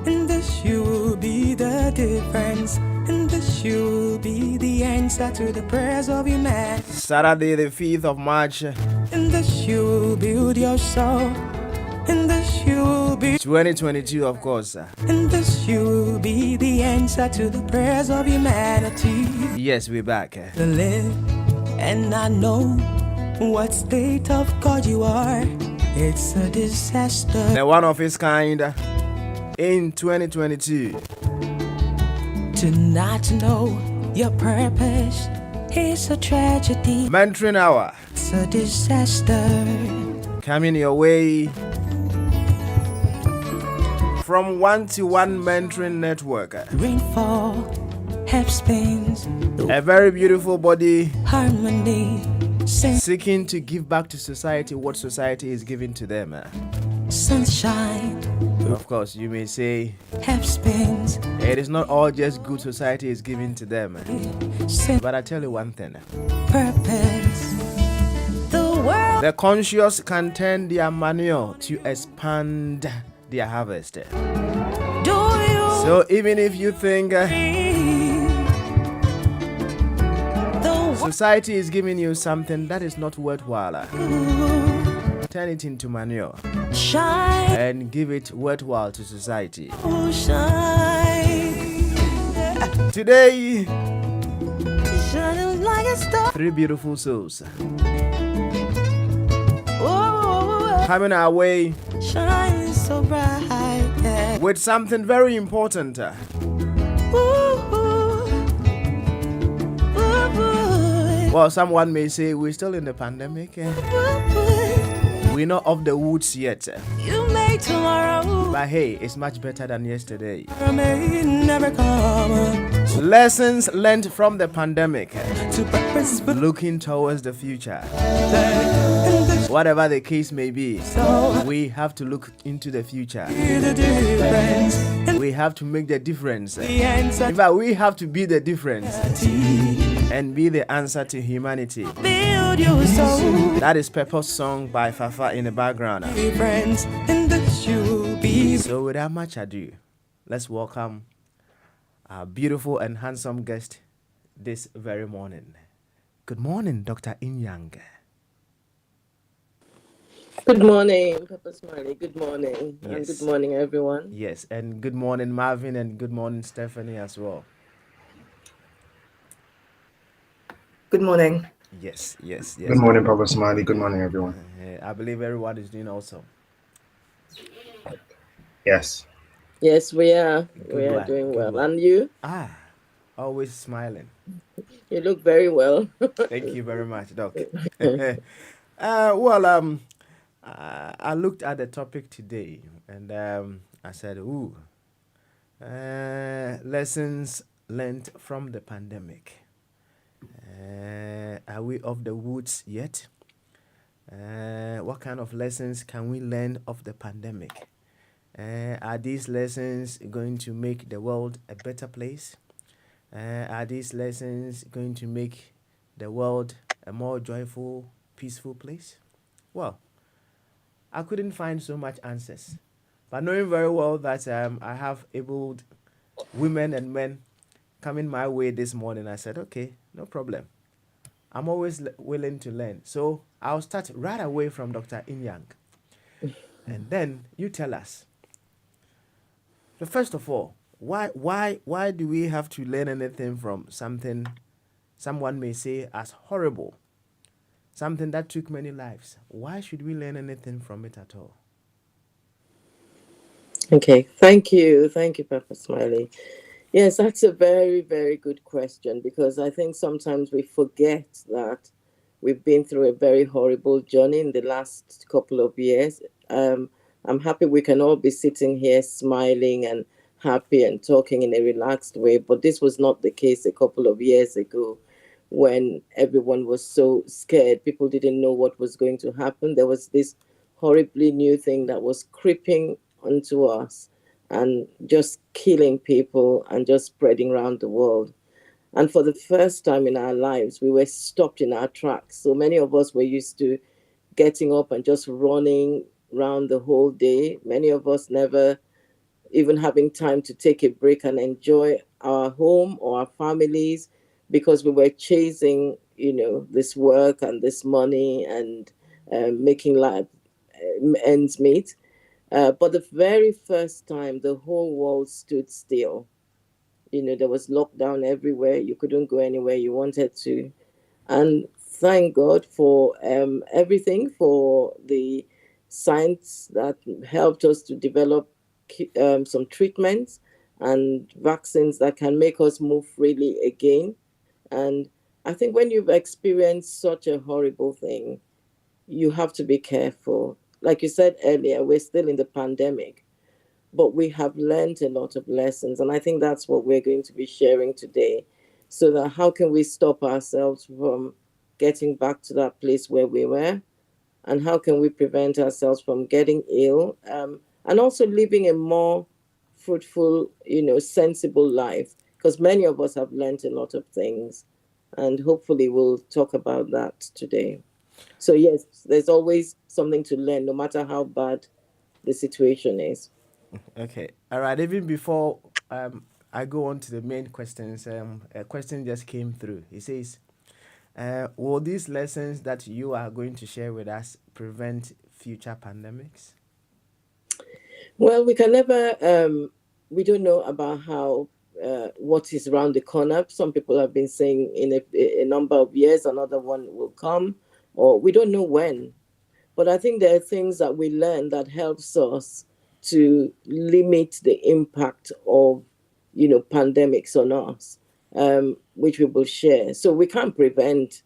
And this you will be the difference. And this you will be the answer to the prayers of your man. Saturday, the 5th of March, And this you will build your soul. And this you will be 2022, of course. And this you will be the answer to the prayers of humanity. Yes, we're back. To live, and I know what state of God you are. It's a disaster. The one of its kind in 2022. To not know your purpose is a tragedy. Mentoring Hour. It's a disaster. Coming your way from 1-to-1 Mentoring Network. Rainfall, half spins, A very beautiful body harmony, seeking to give back to society what society is giving to them. sunshine, Of course, you may say half spins, it is not all just good society is giving to them. But I tell you one thing. purpose. The world. The conscious can turn their manure to expand their harvest. Do you So even if you think society is giving you something that is not worthwhile, turn it into manure shine, and give it worthwhile to society. shine, Today, shining like a star. 3 beautiful souls Oh, coming our way shining so bright. Yeah. with something very important. Ooh, ooh, ooh, Well, someone may say we're still in the pandemic. ooh. We're not off the woods yet. You make tomorrow. But hey, it's much better than yesterday. May never come Lessons learned from the pandemic, to purpose but looking towards the future. and the Whatever the case may be, so we have to look into the future. the difference and We have to make the difference. the answer In fact, we have to be the difference to and be the answer to humanity. build your soul. That is Pepper's song by Fafa in the background. Friends, and that you be So without much ado, let's welcome our beautiful and handsome guest this very morning. Good morning, Dr. Inyang. Good morning, Papa Smiley. Good morning. And Yes. good morning, everyone. Yes, and good morning, Marvin, and good morning, Stephanie, as well. Good morning. Yes, yes, yes. Good morning, Papa Smiley. Good morning, everyone. I believe everyone is doing also. Yes. Yes, we are. Good We are one, doing good well. one. And you? Always smiling. You look very well. Thank you very much, Doc. I looked at the topic today and I said, ooh, lessons learned from the pandemic. Are we off the woods yet? What kind of lessons can we learn of the pandemic? Are these lessons going to make the world a better place? Are these lessons going to make the world a more joyful, peaceful place? Well, I couldn't find so much answers. But knowing very well that I have able women and men coming my way this morning, I said, okay, no problem. I'm always willing to learn. So I'll start right away from Dr. Inyang. And then you tell us. So first of all, why do we have to learn anything from something someone may say as horrible? Something that took many lives. Why should we learn anything from it at all? Okay, thank you. Thank you, Papa Smiley. Yes, that's a very, very good question because I think sometimes we forget that we've been through a very horrible journey in the last couple of years. I'm happy we can all be sitting here smiling and happy and talking in a relaxed way, but this was not the case a couple of years ago when everyone was so scared. People didn't know what was going to happen. There was this horribly new thing that was creeping onto us and just killing people and just spreading around the world. And for the first time in our lives, we were stopped in our tracks. So many of us were used to getting up and just running around the whole day. Many of us never even having time to take a break and enjoy our home or our families, because we were chasing, this work and this money and making life ends meet. But the very first time, the whole world stood still. There was lockdown everywhere. You couldn't go anywhere you wanted to. And thank God for everything, for the science that helped us to develop some treatments and vaccines that can make us move freely again. And I think when you've experienced such a horrible thing, you have to be careful. Like you said earlier, we're still in the pandemic, but we have learned a lot of lessons. And I think that's what we're going to be sharing today. So that how can we stop ourselves from getting back to that place where we were? And how can we prevent ourselves from getting ill? And also living a more fruitful, sensible life. Because many of us have learned a lot of things. And hopefully we'll talk about that today. So, yes, there's always something to learn, no matter how bad the situation is. Okay. All right. Even before I go on to the main questions, a question just came through. He says, will these lessons that you are going to share with us prevent future pandemics? Well, we can never, we don't know about how, what is around the corner. Some people have been saying in a number of years, another one will come, or we don't know when. But I think there are things that we learn that helps us to limit the impact of, pandemics on us, which we will share. So we can't prevent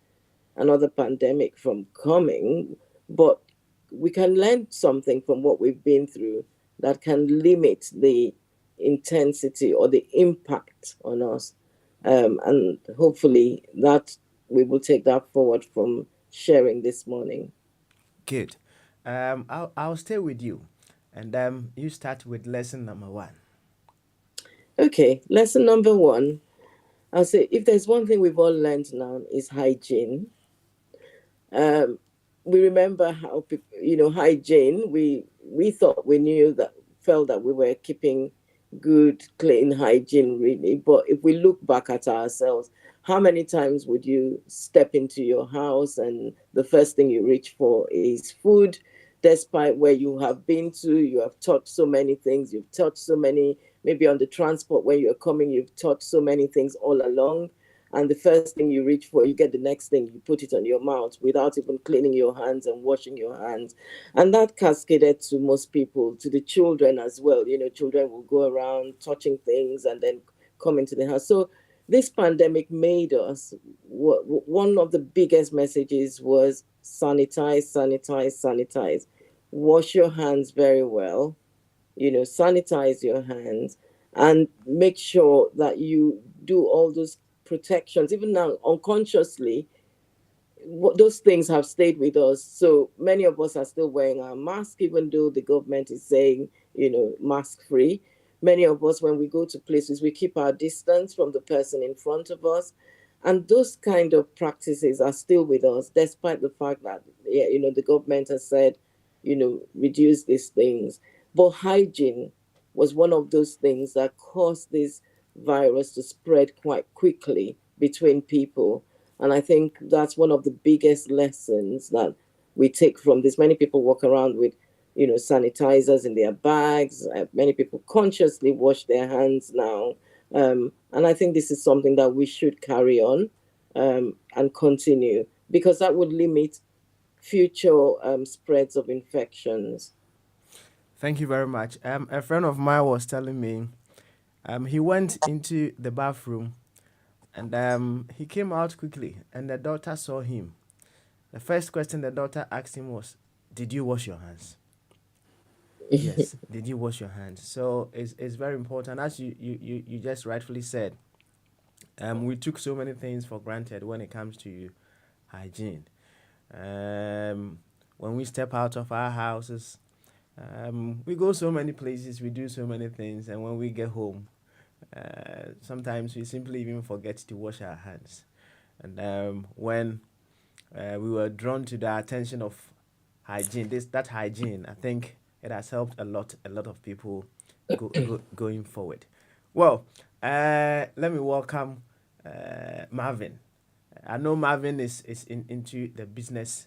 another pandemic from coming, but we can learn something from what we've been through that can limit the intensity or the impact on us. And hopefully that we will take that forward from sharing this morning. Good. I'll stay with you, and you start with lesson number one. Okay, lesson number one. I'll say if there's one thing we've all learned now is hygiene. Um, we remember how people, hygiene. We thought we knew that, felt that we were keeping good, clean hygiene, really. But if we look back at ourselves, how many times would you step into your house and the first thing you reach for is food, despite where you have been to, you have touched so many things, you've touched so many, maybe on the transport when you're coming, you've touched so many things all along, and the first thing you reach for, you get the next thing, you put it on your mouth without even cleaning your hands and washing your hands. And that cascaded to most people, to the children as well. Children will go around touching things and then come into the house. So this pandemic made us, one of the biggest messages was sanitize, sanitize, sanitize. Wash your hands very well, sanitize your hands, and make sure that you do all those protections. Even now, unconsciously, those things have stayed with us. So many of us are still wearing our mask, even though the government is saying, mask free. Many of us, when we go to places, we keep our distance from the person in front of us. And those kind of practices are still with us, despite the fact that, yeah, the government has said, reduce these things. But hygiene was one of those things that caused this virus to spread quite quickly between people. And I think that's one of the biggest lessons that we take from this. Many people walk around with, sanitizers in their bags. Many people consciously wash their hands now. And I think this is something that we should carry on and continue, because that would limit future spreads of infections. Thank you very much. A friend of mine was telling me, he went into the bathroom, and he came out quickly, and the daughter saw him. The first question the daughter asked him was, "Did you wash your hands?" Yes, did you wash your hands? So it's very important, as you just rightfully said. We took so many things for granted when it comes to hygiene. When we step out of our houses, we go so many places, we do so many things, and when we get home, sometimes we simply even forget to wash our hands. And when we were drawn to the attention of hygiene, that hygiene, I think it has helped a lot of people going forward. Well, let me welcome Marvin. I know Marvin is into the business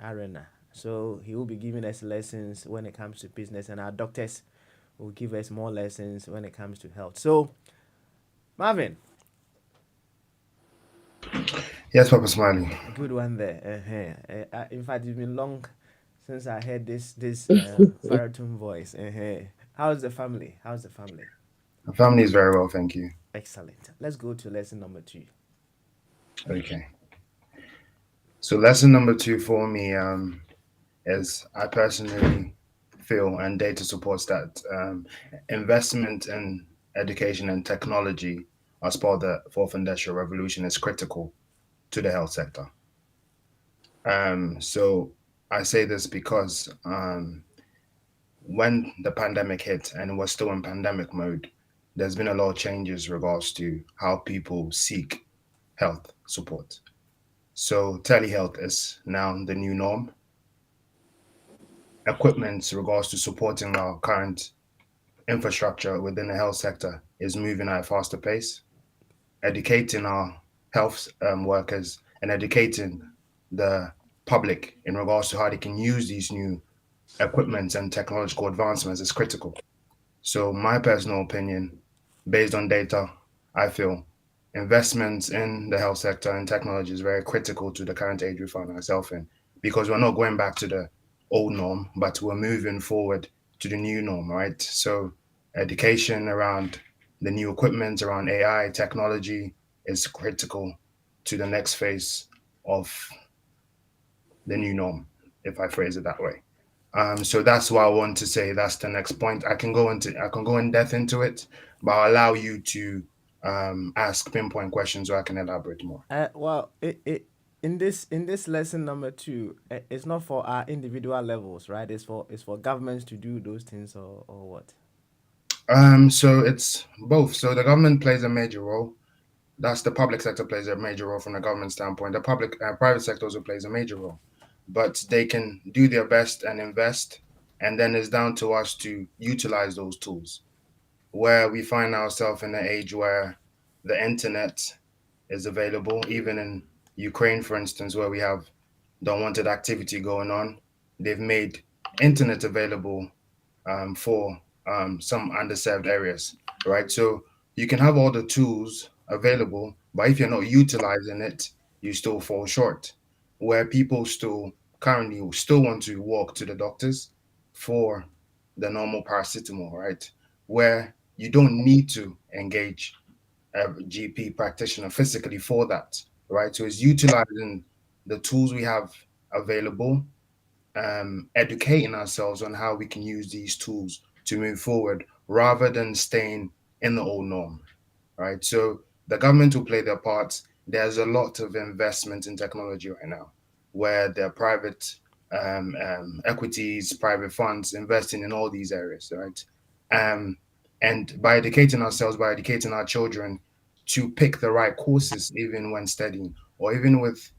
arena, so he will be giving us lessons when it comes to business, and our doctors will give us more lessons when it comes to health. So, Marvin, Yes, Papa Smiley. good one there. In fact, it's been long since I heard this baritone voice. How's the family? How's the family? My family is very well, thank you. Excellent. Let's go to lesson number 2. Okay. So lesson number 2 for me is I personally feel, and data supports that investment in education and technology as part of the fourth industrial revolution is critical to the health sector. So I say this because when the pandemic hit and we're still in pandemic mode, there's been a lot of changes regards to how people seek health support. So telehealth is now the new norm. Equipment regards to supporting our current infrastructure within the health sector is moving at a faster pace. Educating our health workers and educating the public in regards to how they can use these new equipment and technological advancements is critical. So, my personal opinion, based on data, I feel investments in the health sector and technology is very critical to the current age we find ourselves in because we're not going back to the old norm, but we're moving forward to the new norm, right? So, education around the new equipment, around AI, technology is critical to the next phase of the new norm, if I phrase it that way. So that's why I want to say that's the next point. I can go in depth into it, but I'll allow you to ask pinpoint questions so I can elaborate more. Well, in this lesson number 2, it's not for our individual levels, right? It's for governments to do those things, or what? So it's both. So the government plays a major role. That's the public sector plays a major role from the government standpoint. The private sector also plays a major role, but they can do their best and invest, and then it's down to us to utilize those tools. Where we find ourselves in an age where the internet is available, even in Ukraine, for instance, where we have the unwanted activity going on. They've made internet available for some underserved areas, right? So you can have all the tools available, but if you're not utilizing it, you still fall short. Where people still currently still want to walk to the doctors for the normal paracetamol, right? Where you don't need to engage a GP practitioner physically for that, right? So it's utilizing the tools we have available, educating ourselves on how we can use these tools to move forward rather than staying in the old norm, right? So the government will play their part. There's a lot of investment in technology right now where there are private equities, private funds investing in all these areas, right? Um, and by educating ourselves, by educating our children to pick the right courses, even when studying, or even with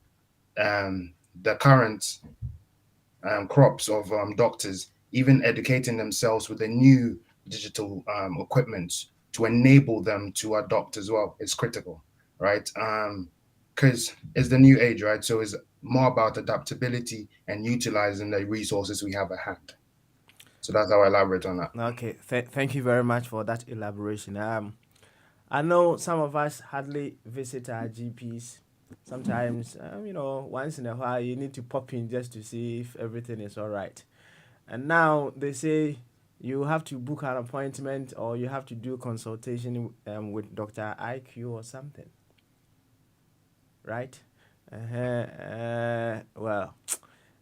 the current crops of doctors, even educating themselves with the new digital equipment to enable them to adopt as well is critical, right? Because it's the new age, right? So it's more about adaptability and utilizing the resources we have at hand. So that's how I elaborate on that. Okay, thank you very much for that elaboration. I know some of us hardly visit our GPs. Sometimes, once in a while, you need to pop in just to see if everything is all right. And now they say you have to book an appointment or you have to do consultation with Dr. IQ or something, right? Well,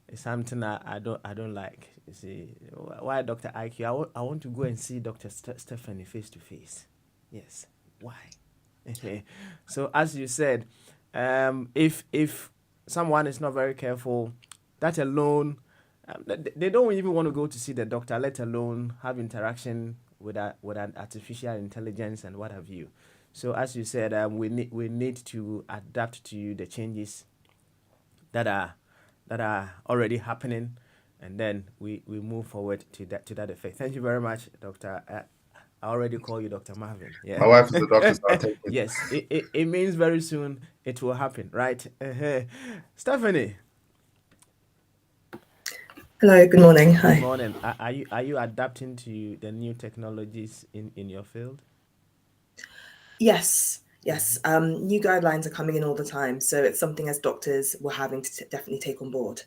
it's something I don't like. You see, why Dr. IQ? I want to go and see Dr. Stephanie face to face. Yes, why? So as you said, if someone is not very careful, that alone, they don't even want to go to see the doctor, let alone have interaction with an artificial intelligence and what have you. So as you said, we need to adapt to the changes that are already happening, and then we move forward to that effect. Thank you very much, Doctor. I already call you Dr. Marvin. My Yeah. wife is a doctor, so I'll take it. Yes, it means very soon it will happen, right? Stephanie, Hello, good morning. good Hi. morning. Are you adapting to the new technologies in your field? Yes, yes. New guidelines are coming in all the time, so it's something as doctors we're having to definitely take on board.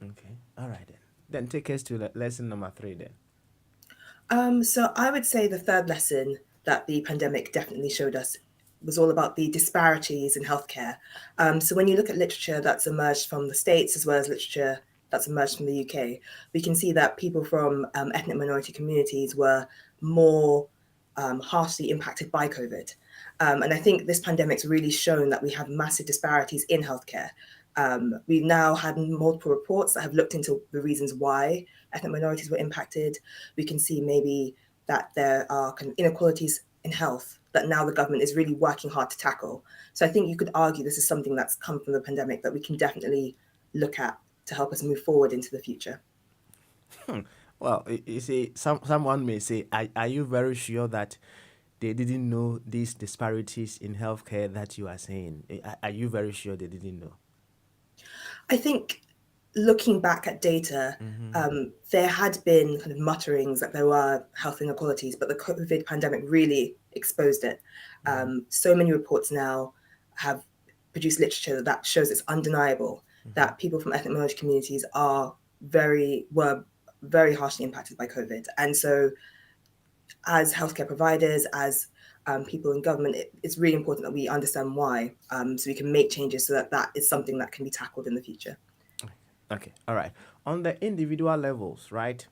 Okay. All right then. Then take us to lesson number 3 then. So I would say the third lesson that the pandemic definitely showed us was all about the disparities in healthcare. So when you look at literature that's emerged from the States as well as literature that's emerged from the UK, we can see that people from ethnic minority communities were more harshly impacted by COVID. And I think this pandemic's really shown that we have massive disparities in healthcare. We've now had multiple reports that have looked into the reasons why ethnic minorities were impacted. We can see maybe that there are kind of inequalities in health that now the government is really working hard to tackle. So I think you could argue this is something that's come from the pandemic that we can definitely look at to help us move forward into the future. Well, you see, someone may say, are you very sure that they didn't know these disparities in healthcare that you are saying? Are you very sure they didn't know? I think looking back at data, there had been kind of mutterings that there were health inequalities, but the COVID pandemic really exposed it. So many reports now have produced literature that shows it's undeniable that people from ethnic minority communities were very harshly impacted by COVID. And so as healthcare providers, as people in government, it's really important that we understand why, so we can make changes so that that is something that can be tackled in the future. Okay, all right. On the individual levels, right?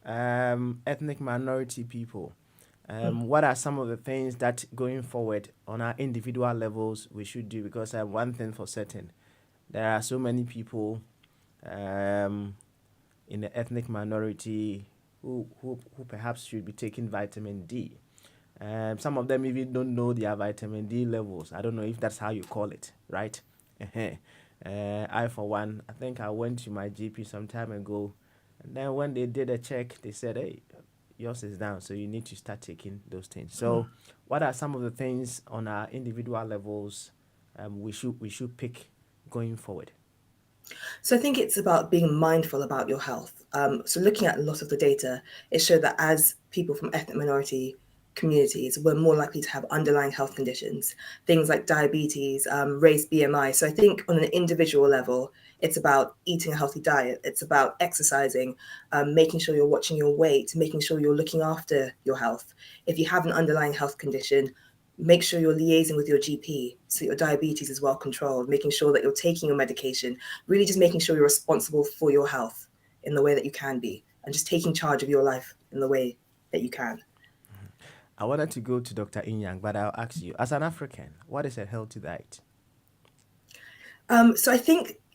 Ethnic minority people. What are some of the things that going forward on our individual levels we should do? Because one thing for certain, there are so many people in the ethnic minority who perhaps should be taking vitamin D. Some of them even don't know their vitamin D levels. I don't know if that's how you call it, right? I, for one, I think I went to my GP some time ago, and then when they did a check, they said, hey, yours is down, so you need to start taking those things. So what are some of the things on our individual levels we should pick going forward? So I think it's about being mindful about your health. So looking at a lot of the data, it showed that as people from ethnic minority communities, we're more likely to have underlying health conditions, things like diabetes, raised BMI. So I think on an individual level, it's about eating a healthy diet. It's about exercising, making sure you're watching your weight, making sure you're looking after your health. If you have an underlying health condition, make sure you're liaising with your GP so your diabetes is well controlled, making sure that you're taking your medication, really just making sure you're responsible for your health in the way that you can be, and just taking charge of your life in the way that you can. I wanted to go to Dr. Inyang, but I'll ask you, as an African, what is a healthy diet? So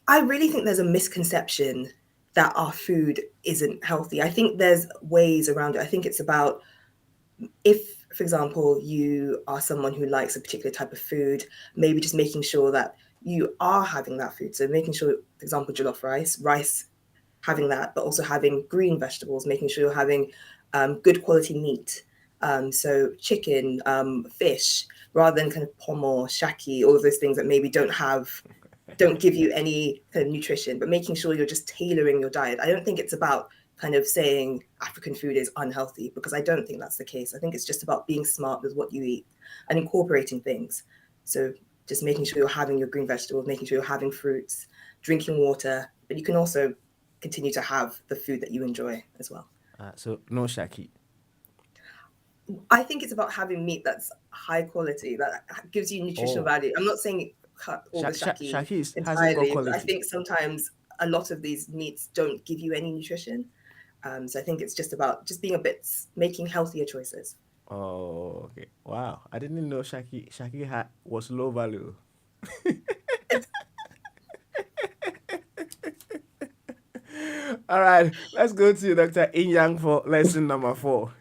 I really think there's a misconception that our food isn't healthy. I think there's ways around it. I think it's about, if, for example, you are someone who likes a particular type of food, maybe just making sure that you are having that food. So making sure, for example, jollof rice, having that, but also having green vegetables, making sure you're having good quality meat. So chicken, fish, rather than kind of pomo, shaki, all of those things that maybe don't give you any kind of nutrition, but making sure you're just tailoring your diet. I don't think it's about kind of saying African food is unhealthy, because I don't think that's the case. I think it's just about being smart with what you eat and incorporating things. So just making sure you're having your green vegetables, making sure you're having fruits, drinking water, but you can also continue to have the food that you enjoy as well. So no shaki. I think it's about having meat that's high quality, that gives you nutritional value. I'm not saying cut all the shaki Shaki hasn't got entirely, but I quality. think sometimes a lot of these meats don't give you any nutrition. So I think it's just about just being making healthier choices. Oh, okay. Wow. I didn't know Shaki was low value. All right. Let's go to Dr. Inyang for lesson number 4.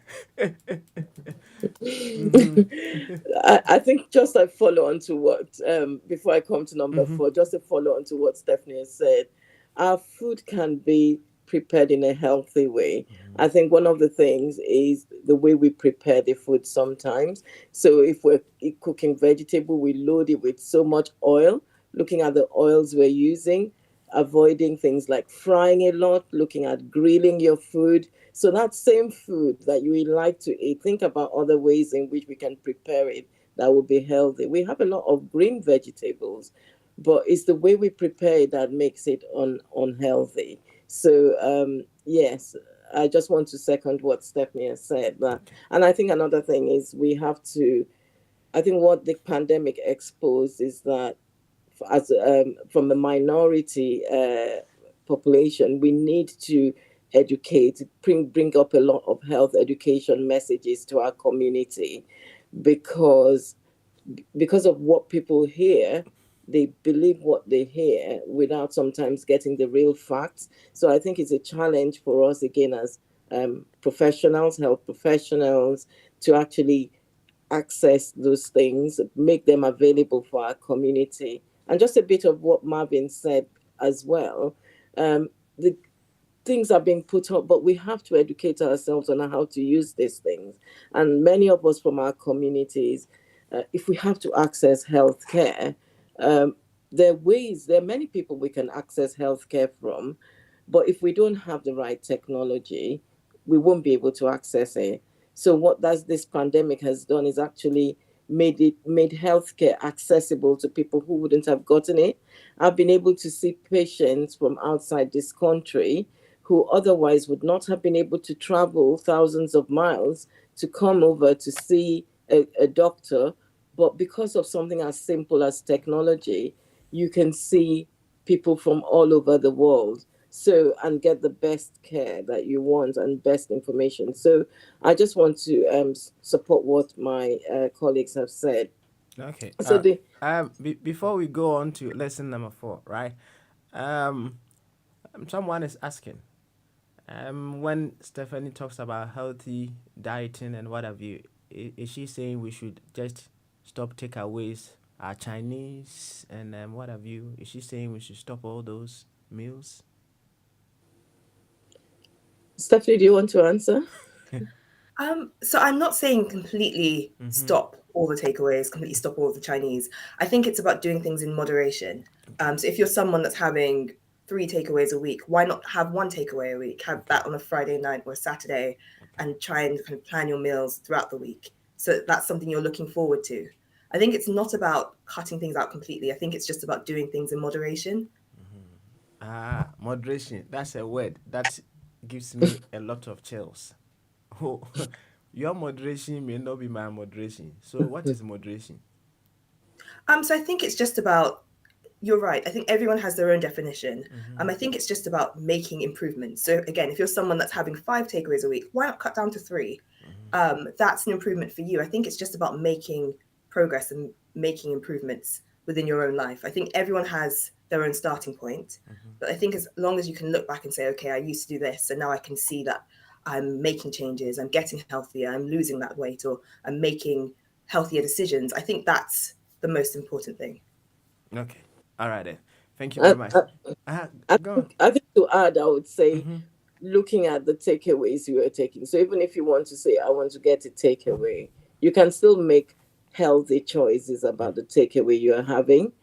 I think just a follow on to what, before I come to number 4, just a follow on to what Stephanie has said. Our food can be prepared in a healthy way. I think one of the things is the way we prepare the food sometimes. So if we're cooking vegetable, we load it with so much oil, looking at the oils we're using, avoiding things like frying a lot, looking at grilling your food. So that same food that you would like to eat, think about other ways in which we can prepare it that will be healthy. We have a lot of green vegetables, but it's the way we prepare it that makes it unhealthy. So yes, I just want to second what Stephanie has said. That, Okay. and I think another thing is we have to. I think what the pandemic exposed is that as from the minority population, we need to educate, bring up a lot of health education messages to our community, because of what people hear, they believe what they hear without sometimes getting the real facts. So I think it's a challenge for us again as professionals, health professionals, to actually access those things, make them available for our community. And just a bit of what Marvin said as well. The things are being put up, but we have to educate ourselves on how to use these things. And many of us from our communities, if we have to access healthcare, um, there are many people we can access healthcare from, but if we don't have the right technology, we won't be able to access it. So what does this pandemic has done is actually made healthcare accessible to people who wouldn't have gotten it. I've been able to see patients from outside this country who otherwise would not have been able to travel thousands of miles to come over to see a doctor. But because of something as simple as technology, you can see people from all over the world. So, and get the best care that you want and best information. So, I just want to support what my colleagues have said. Okay. So, the Before we go on to lesson number 4, right? Um, someone is asking. When Stephanie talks about healthy dieting and what have you, is she saying we should just stop takeaways, Chinese and what have you? Is she saying we should stop all those meals? Stephanie, do you want to answer? So I'm not saying completely Mm-hmm. stop all the takeaways, completely stop all the Chinese. I think it's about doing things in moderation. Okay. So if you're someone that's having 3 takeaways a week, why not have 1 takeaway a week? Have Okay. that on a Friday night or a Saturday, Okay. and try and kind of plan your meals throughout the week. So that's something you're looking forward to. I think it's not about cutting things out completely. I think it's just about doing things in moderation. Moderation. That's a word that gives me a lot of chills. Oh, your moderation may not be my moderation. So, what is moderation? So I think it's just about, you're right. I think everyone has their own definition. Mm-hmm. I think it's just about making improvements. So again, if you're someone that's having 5 takeaways a week, why not cut down to 3? Mm-hmm. That's an improvement for you. I think it's just about making progress and making improvements within your own life. I think everyone has their own starting point, but I think as long as you can look back and say, okay, I used to do this, and now I can see that I'm making changes, I'm getting healthier, I'm losing that weight, or I'm making healthier decisions. I think that's the most important thing. Okay. All right then. Thank you very I, much. I, Uh, Go on. I think to add, I would say Mm-hmm. looking at the takeaways you are taking. So even if you want to say, I want to get a takeaway, you can still make healthy choices about the takeaway you are having.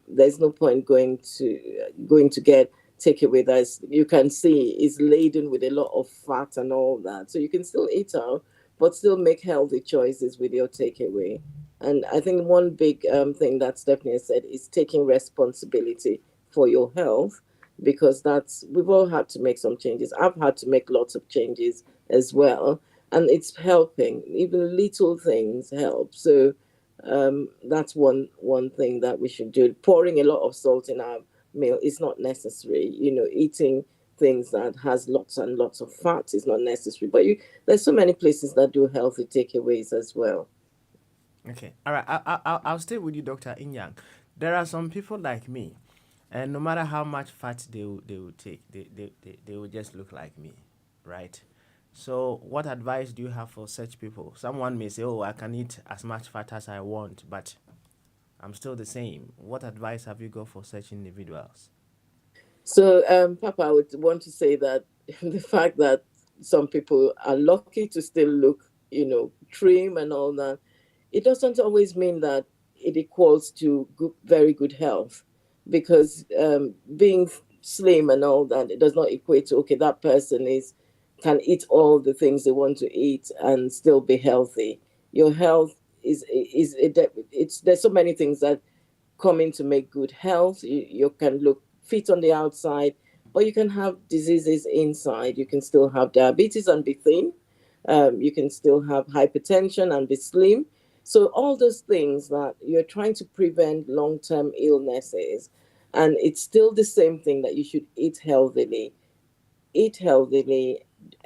There's no point going to get takeaway that's you can see is laden with a lot of fat and all that. So you can still eat out, but still make healthy choices with your takeaway. And I think one big thing that Stephanie said is taking responsibility for your health, because that's we've all had to make some changes. I've had to make lots of changes as well, and it's helping. Even little things help. So that's one thing that we should do. Pouring a lot of salt in our meal is not necessary. Eating things that has lots and lots of fat is not necessary. But there's so many places that do healthy takeaways as well. Okay. All right. I'll stay with you, Dr. Inyang. There are some people like me, and no matter how much fat they will take, they will just look like me, right? So, what advice do you have for such people? Someone may say, "Oh, I can eat as much fat as I want, but I'm still the same." What advice have you got for such individuals? So, Papa, I would want to say that the fact that some people are lucky to still look, trim and all that, it doesn't always mean that it equals to very good health, because being slim and all that, it does not equate to, okay, that person can eat all the things they want to eat and still be healthy. Your health it's there's so many things that coming to make good health. You can look fit on the outside, but you can have diseases inside. You can still have diabetes and be thin. You can still have hypertension and be slim. So all those things that you're trying to prevent long-term illnesses, and it's still the same thing that you should eat healthily,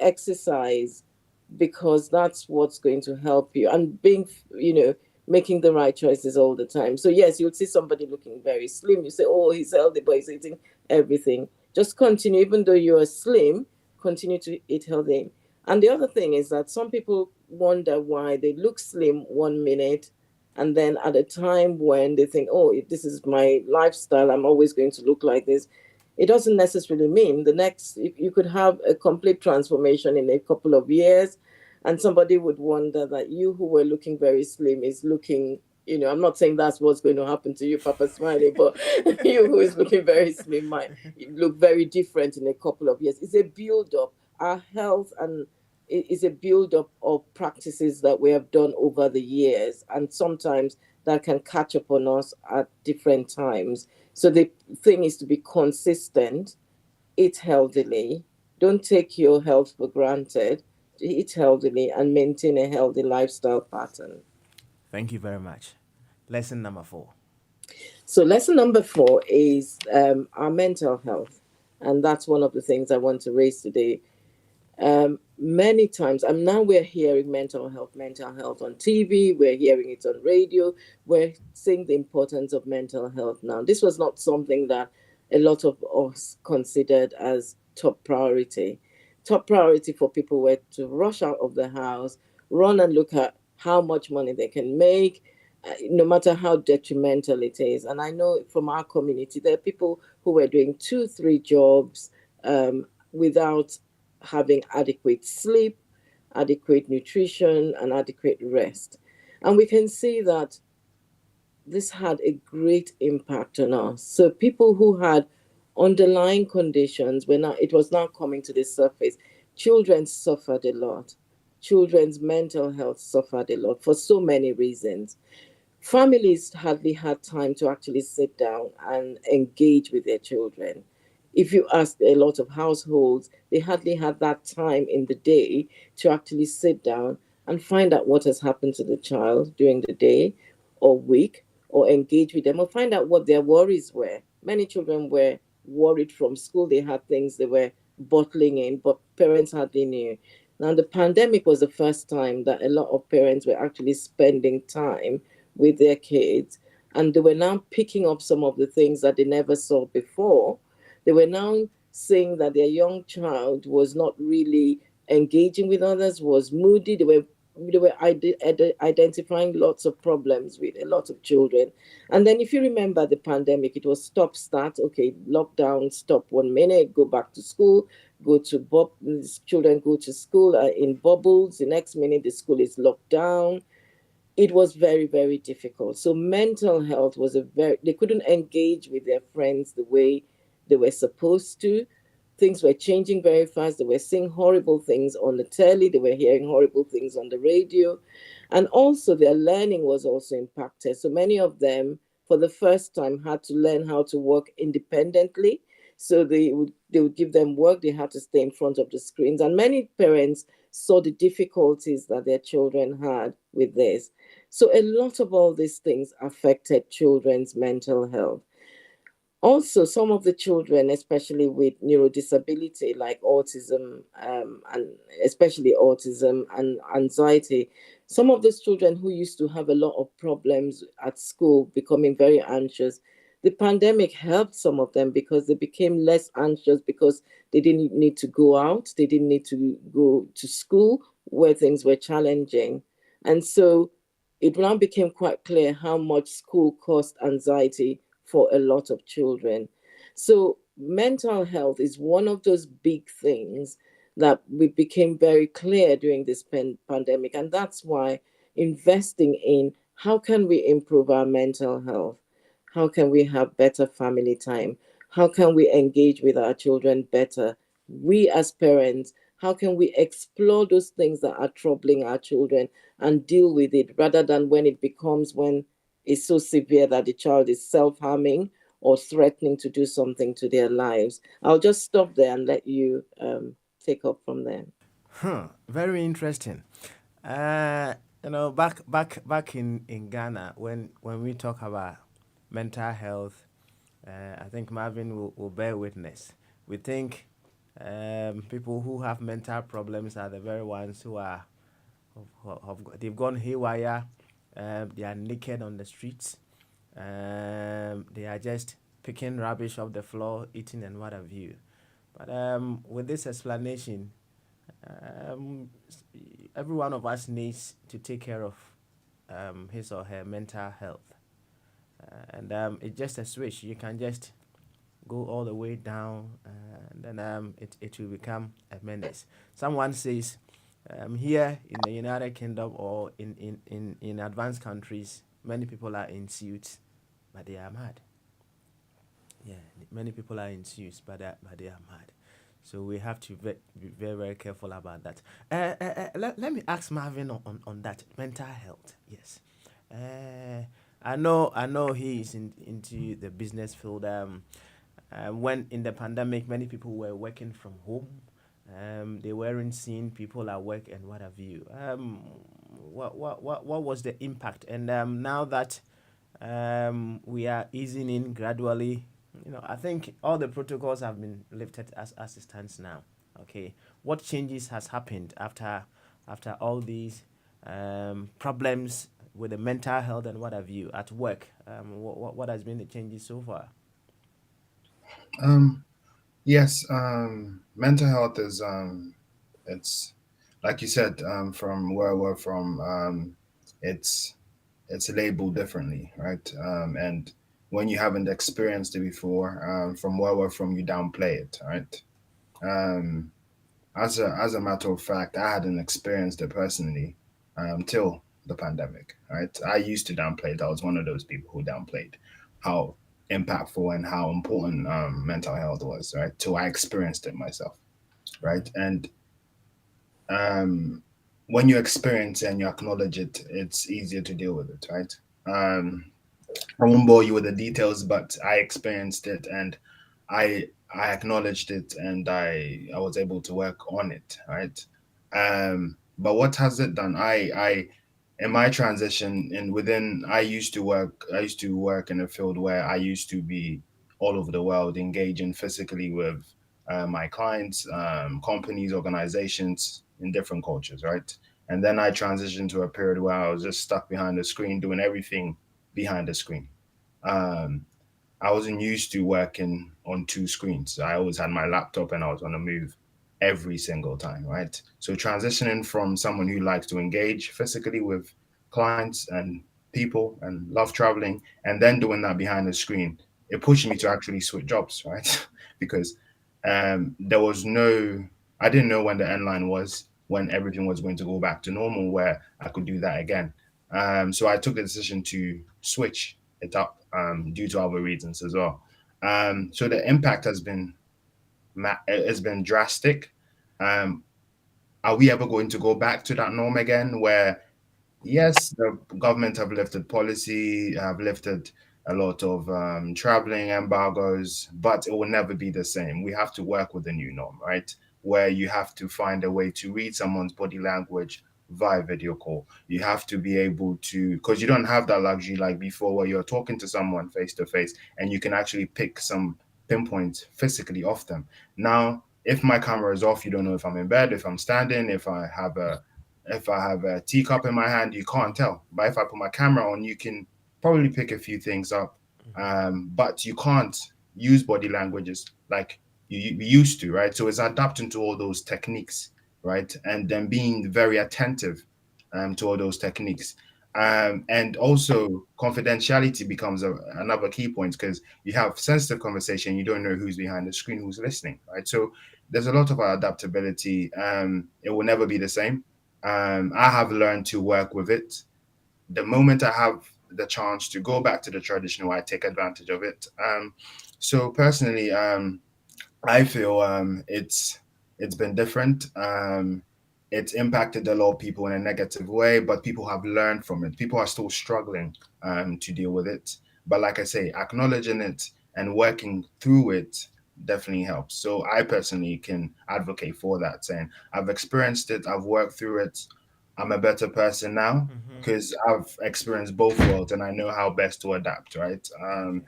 exercise, because that's what's going to help you. And being, making the right choices all the time. So yes, you'll see somebody looking very slim. You say, oh, he's healthy, but he's eating everything. Just continue, even though you are slim, continue to eat healthy. And the other thing is that some people wonder why they look slim 1 minute, and then at a time when they think, oh, this is my lifestyle, I'm always going to look like this. It doesn't necessarily mean the next, you could have a complete transformation in a couple of years, and somebody would wonder that you who were looking very slim is looking, I'm not saying that's what's going to happen to you, Papa Smiley, but you who is looking very slim might look very different in a couple of years. It's a build up. Our health and it is a build up of practices that we have done over the years, and sometimes that can catch up on us at different times. So the thing is to be consistent, eat healthily, don't take your health for granted, eat healthily, and maintain a healthy lifestyle pattern. Thank you very much. Lesson number 4. So, lesson number 4 is our mental health. And that's one of the things I want to raise today. Many times, and now we're hearing mental health on TV, we're hearing it on radio, we're seeing the importance of mental health now. This was not something that a lot of us considered as top priority. Top priority for people were to rush out of the house, run and look at how much money they can make, no matter how detrimental it is. And I know from our community, there are people who were doing 2, 3 jobs without having adequate sleep, adequate nutrition, and adequate rest. And we can see that this had a great impact on us. So people who had underlying conditions, it was now coming to the surface. Children suffered a lot. Children's mental health suffered a lot for so many reasons. Families hardly had time to actually sit down and engage with their children. If you ask a lot of households, they hardly had that time in the day to actually sit down and find out what has happened to the child during the day or week, or engage with them, or find out what their worries were. Many children were worried from school. They had things they were bottling in, but parents hardly knew. Now, the pandemic was the first time that a lot of parents were actually spending time with their kids, and they were now picking up some of the things that they never saw before. They were now seeing that their young child was not really engaging with others, was moody. They were identifying lots of problems with a lot of children. And then if you remember the pandemic, it was stop, start. Okay, lockdown, stop 1 minute, go back to school, children go to school in bubbles. The next minute, the school is locked down. It was very, very difficult. So mental health was they couldn't engage with their friends the way they were supposed to. Things were changing very fast. They were seeing horrible things on the telly. They were hearing horrible things on the radio. And also their learning was also impacted. So many of them, for the first time, had to learn how to work independently. So they would give them work. They had to stay in front of the screens. And many parents saw the difficulties that their children had with this. So a lot of all these things affected children's mental health. Also, some of the children, especially with neurodisability like autism, and especially autism and anxiety, some of those children who used to have a lot of problems at school, becoming very anxious, the pandemic helped some of them because they became less anxious because they didn't need to go out, they didn't need to go to school where things were challenging. And so it now became quite clear how much school caused anxiety for a lot of children. So mental health is one of those big things that we became very clear during this pandemic. And that's why investing in how can we improve our mental health? How can we have better family time? How can we engage with our children better? We as parents, how can we explore those things that are troubling our children and deal with it rather than when it's so severe that the child is self-harming or threatening to do something to their lives. I'll just stop there and let you take up from there. Very interesting. Uh, back in Ghana, when we talk about mental health, I think Marvin will bear witness. We think people who have mental problems are the very ones who are they've gone haywire. They are naked on the streets. They are just picking rubbish off the floor, eating and what have you. But with this explanation, um, every one of us needs to take care of his or her mental health. And it's just a switch. You can just go all the way down, and then it will become a menace. Someone says, here in the United Kingdom or in advanced countries, many people are in suits, but they are mad. Yeah, many people are in suits, but they are mad. So we have to be very, very careful about that. Let me ask Marvin on that mental health. Yes, I know he is into the business field. When in the pandemic, many people were working from home. They weren't seeing people at work and what have you. What was the impact? And now that we are easing in gradually, I think all the protocols have been lifted as it stands now. Okay, what changes has happened after all these problems with the mental health and what have you at work? What has been the changes so far? Um, yes, mental health is it's like you said, from where we're from, it's it's labeled differently, right? And when you haven't experienced it before, from where we're from, you downplay it, right? Um, as a matter of fact, I hadn't experienced it personally till the pandemic. Right, I used to downplay it. I was one of those people who downplayed how impactful and how important mental health was. Right, till I experienced it myself. Right, and um, when you experience it and you acknowledge it, it's easier to deal with it. Right. Um, I won't bore you with the details, but I experienced it and I acknowledged it and I was able to work on it, right? But what has it done? I in my transition and within I used to work in a field where I used to be all over the world engaging physically with my clients, companies, organizations in different cultures, right? And then I transitioned to a period where I was just stuck behind the screen doing everything behind the screen. Um, I wasn't used to working on two screens. I always had my laptop and I was on the move every single time, right? So transitioning from someone who likes to engage physically with clients and people and love traveling and then doing that behind the screen, it pushed me to actually switch jobs, right? Because there was no, I didn't know when the end line was, when everything was going to go back to normal, where I could do that again. So I took the decision to switch it up due to other reasons as well. So the impact has been drastic. Um, are we ever going to go back to that norm again, where yes, the government have lifted policy, have lifted a lot of traveling embargoes, but it will never be the same. We have to work with the new norm, right? Where you have to find a way to read someone's body language via video call. You have to be able to, because you don't have that luxury like before, where you're talking to someone face to face and you can actually pick some pinpoints physically off them. Now, if my camera is off, you don't know if I'm in bed, if I'm standing, if I have a teacup in my hand, you can't tell. But if I put my camera on, you can probably pick a few things up. But you can't use body languages like you used to, right? So it's adapting to all those techniques, right? And then being very attentive to all those techniques. And also confidentiality becomes another key point because you have sensitive conversation, you don't know who's behind the screen, who's listening, right? So there's a lot of adaptability. It will never be the same. I have learned to work with it. The moment I have the chance to go back to the traditional, I take advantage of it. So personally, I feel it's been different. It's impacted a lot of people in a negative way, but people have learned from it. People are still struggling to deal with it. But like I say, acknowledging it and working through it definitely helps. So I personally can advocate for that, saying I've experienced it, I've worked through it, I'm a better person now Mm-hmm. because I've experienced both worlds and I know how best to adapt, right? Okay. Okay.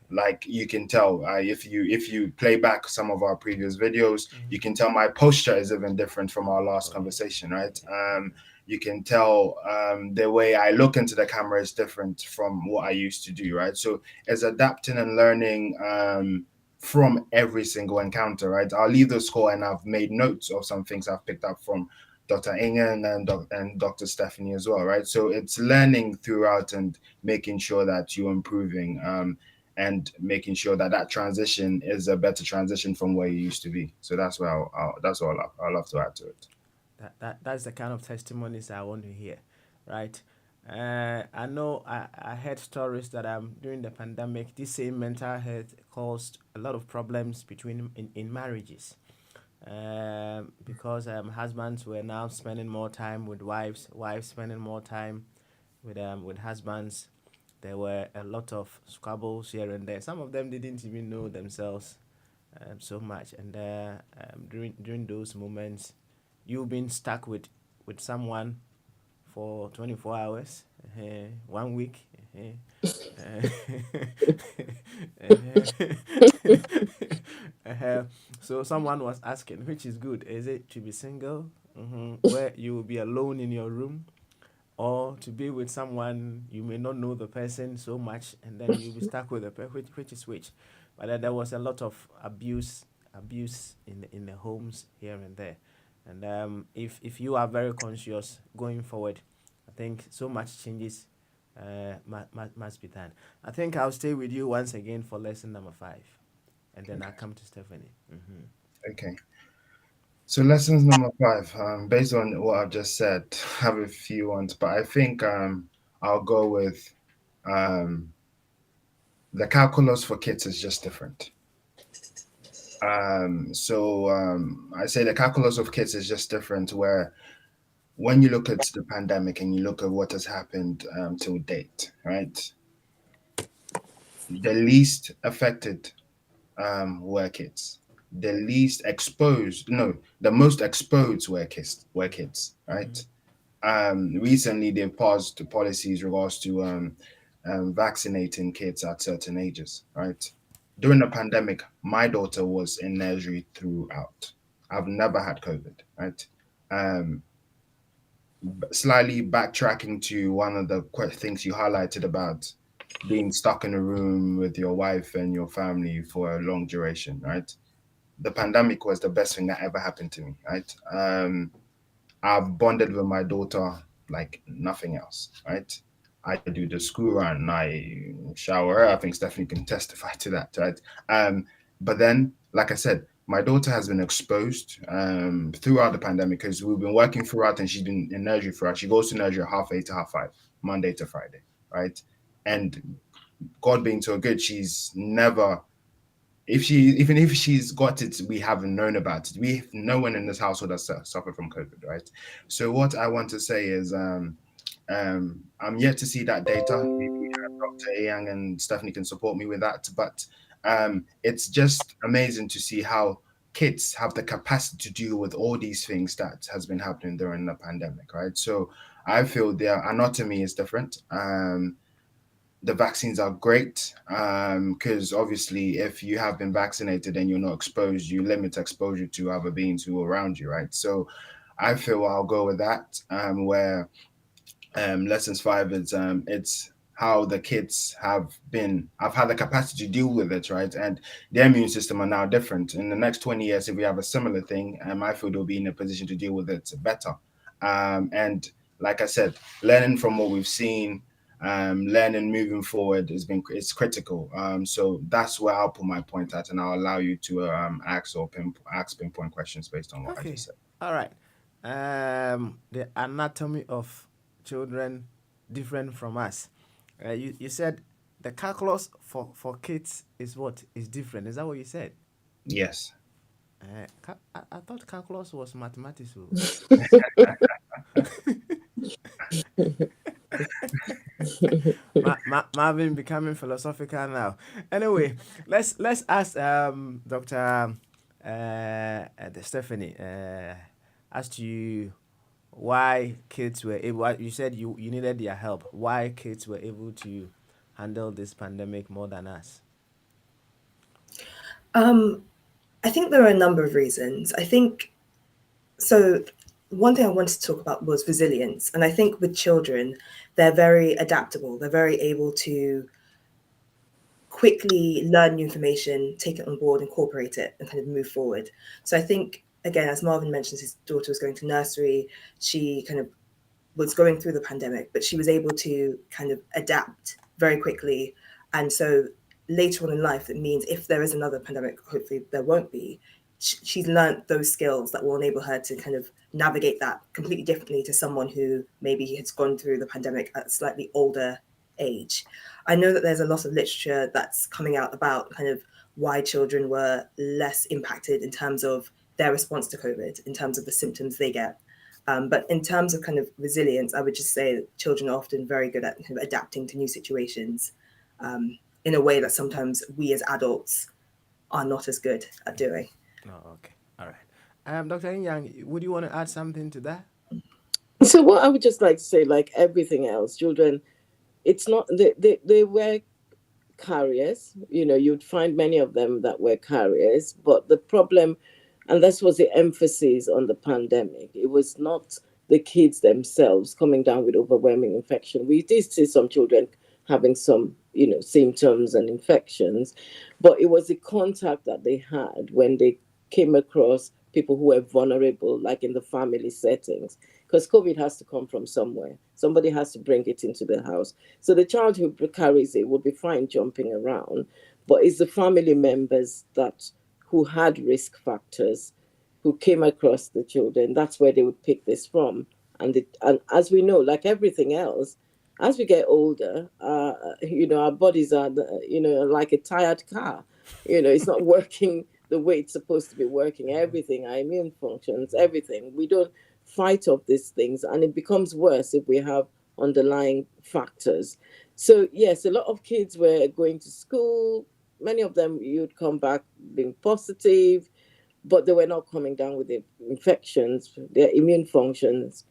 Like you can tell if you play back some of our previous videos, you can Mm-hmm. tell my posture is even different from our last Oh yes. conversation, right? Yeah. You can tell the way I look into the camera is different from what I used to do, right? So it's adapting and learning from every single encounter, right? I'll leave the score and I've made notes of some things I've picked up from Dr. Ingen and Dr. Stephanie as well, right? So it's learning throughout and making sure that you're improving. And making sure that that transition is a better transition from where you used to be. So that's what that's all I'll love to add to it. That's the kind of testimonies I want to hear, right? I know I heard stories that during the pandemic, this same mental health caused a lot of problems between in marriages, because husbands were now spending more time with wives, wives spending more time with husbands. There were a lot of squabbles here and there. Some of them didn't even know themselves so much, and during those moments, you've been stuck with someone for 24 hours, 1 week. So someone was asking, which is good? Is it to be single, where you will be alone in your room, or to be with someone you may not know the person so much, and then you'll be stuck with the person, which is which? But there was a lot of abuse in the homes here and there, and if you are very conscious going forward, I think so much changes must be done. I think I'll stay with you once again for lesson number 5, and then I'll come to Stephanie. Okay. So lessons number 5, based on what I've just said, I have a few ones, but I think I'll go with um, the calculus for kids is just different. I say the calculus of kids is just different. Where when you look at the pandemic and you look at what has happened till date, right? The least affected were kids. The least exposed, no, the most exposed were kids, right? Recently they've paused the policies regards to vaccinating kids at certain ages, right? During the pandemic, my daughter was in nursery throughout. I've never had COVID, right? Um, Slightly backtracking to one of the things you highlighted about being stuck in a room with your wife and your family for a long duration, right? The pandemic was the best thing that ever happened to me, right? I've bonded with my daughter like nothing else, right? I do the school run, I shower her. I think Stephanie can testify to that, right? But then, like I said, my daughter has been exposed throughout the pandemic because we've been working throughout and she's been in nursery throughout. She goes to nursery 8:30 to 5:30, Monday to Friday, right? And God being so good, she's never even if she's got it, we haven't known about it. No one in this household has suffered from COVID, right? So what I want to say is, I'm yet to see that data. Maybe Dr. Yang and Stephanie can support me with that, but it's just amazing to see how kids have the capacity to deal with all these things that has been happening during the pandemic, right? So I feel their anatomy is different. The vaccines are great because obviously if you have been vaccinated and you're not exposed, you limit exposure to other beings who are around you, right? So I feel I'll go with that, where lessons 5 is it's how the kids have had the capacity to deal with it, right? And their immune system are now different. In the next 20 years, if we have a similar thing, I feel they'll be in a position to deal with it better. And like I said, learning from what we've seen, learning moving forward it's critical. So that's where I'll put my point at, and I'll allow you to ask pinpoint questions based on what I Okay. just said. All right. The anatomy of children different from us. You said the calculus for kids is what is different. Is that what you said? Yes. I thought calculus was mathematics. Marvin becoming philosophical now. Anyway, let's ask Dr. Stephanie as to why kids were able. You said you needed their help. Why kids were able to handle this pandemic more than us? I think there are a number of reasons. I think so. One thing I wanted to talk about was resilience. And I think with children, they're very adaptable. They're very able to quickly learn new information, take it on board, incorporate it, and kind of move forward. So I think, again, as Marvin mentions, his daughter was going to nursery. She kind of was going through the pandemic, but she was able to kind of adapt very quickly. And so later on in life, that means if there is another pandemic, hopefully there won't be, she's learned those skills that will enable her to kind of navigate that completely differently to someone who maybe has gone through the pandemic at a slightly older age. I know that there's a lot of literature that's coming out about kind of why children were less impacted in terms of their response to COVID, in terms of the symptoms they get. But in terms of kind of resilience, I would just say that children are often very good at kind of adapting to new situations in a way that sometimes we as adults are not as good at doing. Oh, okay. All right. Dr. Yang, would you want to add something to that? So what I would just like to say, like everything else, children, it's not they were carriers. You'd find many of them that were carriers, but the problem, and this was the emphasis on the pandemic, it was not the kids themselves coming down with overwhelming infection. We did see some children having some symptoms and infections, but it was the contact that they had when they came across people who were vulnerable, like in the family settings, because COVID has to come from somewhere. Somebody has to bring it into the house. So the child who carries it will be fine jumping around, but it's the family members that who had risk factors, who came across the children. That's where they would pick this from. And as we know, like everything else, as we get older, our bodies are, like a tired car. It's not working the way it's supposed to be working. Everything, our immune functions, everything. We don't fight off these things, and it becomes worse if we have underlying factors. So yes, a lot of kids were going to school. Many of them you'd come back being positive, but they were not coming down with the infections. Their immune functions,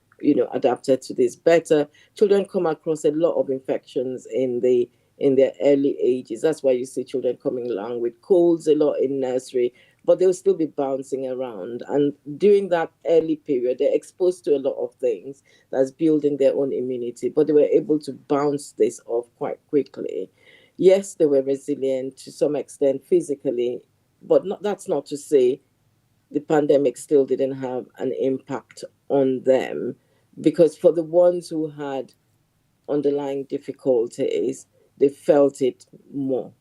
adapted to this better. Children come across a lot of infections in their early ages. That's why you see children coming along with colds a lot in nursery, but they'll still be bouncing around. And during that early period, they're exposed to a lot of things that's building their own immunity, but they were able to bounce this off quite quickly. Yes, they were resilient to some extent physically, but that's not to say the pandemic still didn't have an impact on them, because for the ones who had underlying difficulties, they felt it more.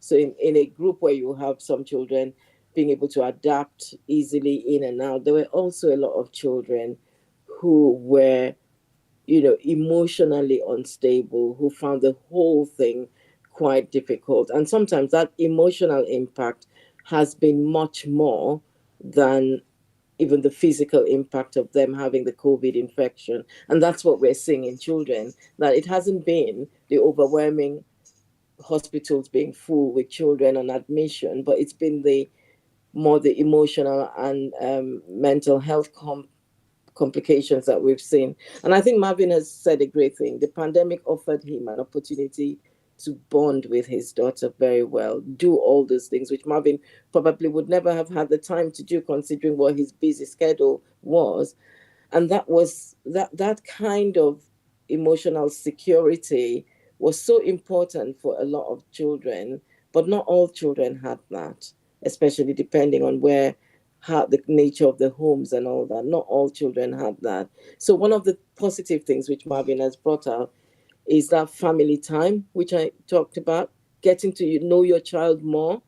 So in a group where you have some children being able to adapt easily in and out, there were also a lot of children who were, emotionally unstable, who found the whole thing quite difficult. And sometimes that emotional impact has been much more than even the physical impact of them having the COVID infection. And that's what we're seeing in children, that it hasn't been the overwhelming hospitals being full with children on admission, but it's been the emotional and mental health complications that we've seen. And I think Marvin has said a great thing. The pandemic offered him an opportunity to bond with his daughter very well, do all those things, which Marvin probably would never have had the time to do, considering what his busy schedule was. And that kind of emotional security was so important for a lot of children, but not all children had that, especially depending on where how the nature of the homes and all that. Not all children had that. So one of the positive things which Marvin has brought out is that family time, which I talked about, getting to know your child more.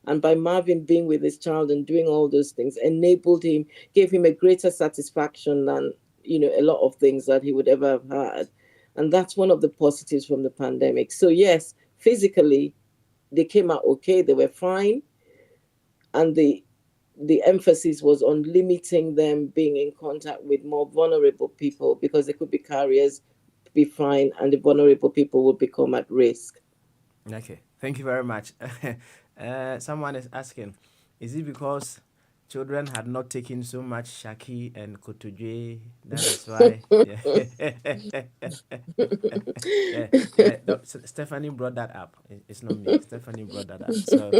And by Marvin being with his child and doing all those things, enabled him, gave him a greater satisfaction than, a lot of things that he would ever have had. And that's one of the positives from the pandemic. So yes, physically, they came out okay, they were fine. And the emphasis was on limiting them being in contact with more vulnerable people, because they could be carriers, be fine, and the vulnerable people would become at risk. Okay, thank you very much. Someone is asking, is it because children had not taken so much shaki and kotodwe? That is why. Yeah, Stephanie brought that up. It's not me. Stephanie brought that up. So,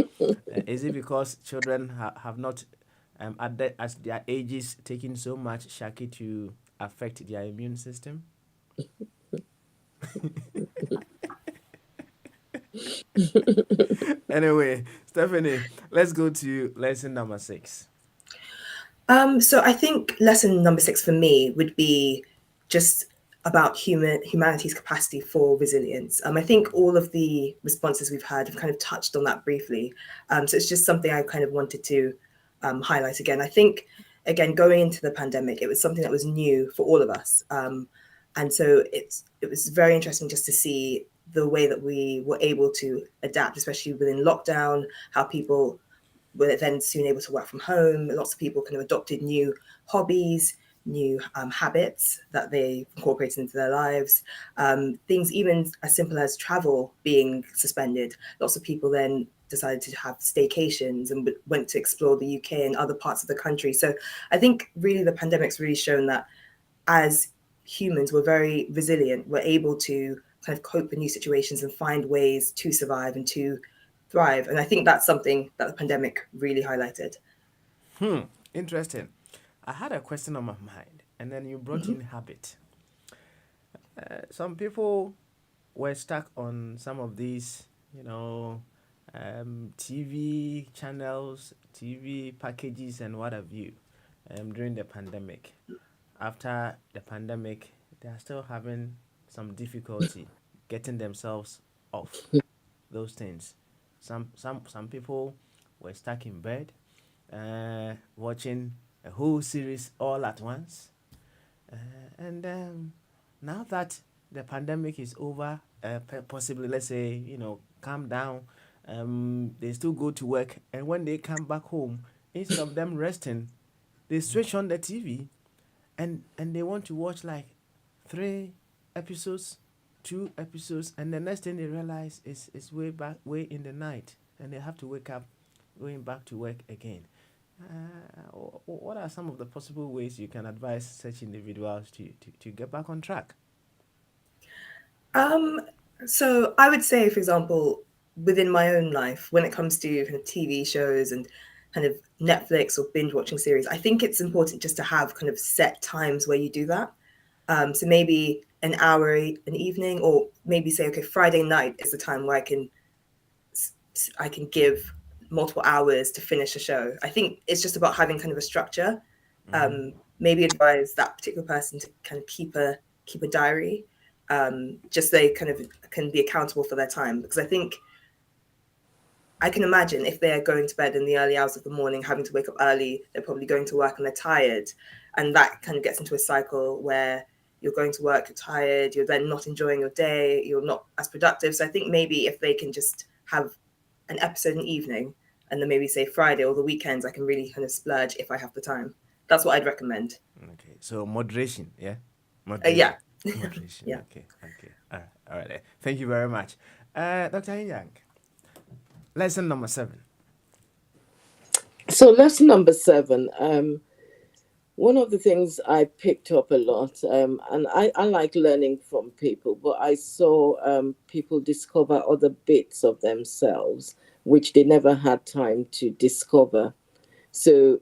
is it because children have not, at their ages, taken so much shaki to affect their immune system? Anyway, Stephanie, let's go to lesson number 6. So I think lesson number 6 for me would be just about humanity's capacity for resilience. I think all of the responses we've had have kind of touched on that briefly. So it's just something I kind of wanted to highlight again. I think, again, going into the pandemic, it was something that was new for all of us. And so it was very interesting just to see the way that we were able to adapt, especially within lockdown, how people were then soon able to work from home. Lots of people kind of adopted new hobbies, new habits that they incorporated into their lives. Things even as simple as travel being suspended. Lots of people then decided to have staycations and went to explore the UK and other parts of the country. So I think really the pandemic's really shown that as humans, we're very resilient. We're able to kind of cope with new situations and find ways to survive and to thrive. And I think that's something that the pandemic really highlighted. Interesting. I had a question on my mind, and then you brought in habit. Some people were stuck on some of these, TV channels, TV packages, and what have you, during the pandemic. After the pandemic, they are still having some difficulty getting themselves off those things. Some people were stuck in bed, watching a whole series all at once. And now that the pandemic is over, possibly, let's say, calm down, they still go to work. And when they come back home, instead of them resting, they switch on the TV and they want to watch like 3 episodes, 2 episodes, and the next thing they realize is way in the night, and they have to wake up going back to work again. What are some of the possible ways you can advise such individuals to get back on track? So I would say, for example, within my own life, when it comes to kind of TV shows and kind of Netflix or binge watching series, I think it's important just to have kind of set times where you do that. So maybe an hour an evening, or maybe say, okay, Friday night is the time where I can give multiple hours to finish a show. I think it's just about having kind of a structure. Maybe advise that particular person to kind of keep a diary, just so they kind of can be accountable for their time. Because I think I can imagine if they're going to bed in the early hours of the morning, having to wake up early, they're probably going to work and they're tired. And that kind of gets into a cycle where you're going to work, you're tired, you're then not enjoying your day, you're not as productive. So I think maybe if they can just have an episode in the evening, and then maybe say Friday or the weekends, I can really kind of splurge if I have the time. That's what I'd recommend. Okay, so moderation, yeah? Yeah. Moderation, Yeah. Okay. All right. Thank you very much. Dr. Yang, lesson number 7. So lesson number 7, one of the things I picked up a lot, and I like learning from people, but I saw people discover other bits of themselves which they never had time to discover. So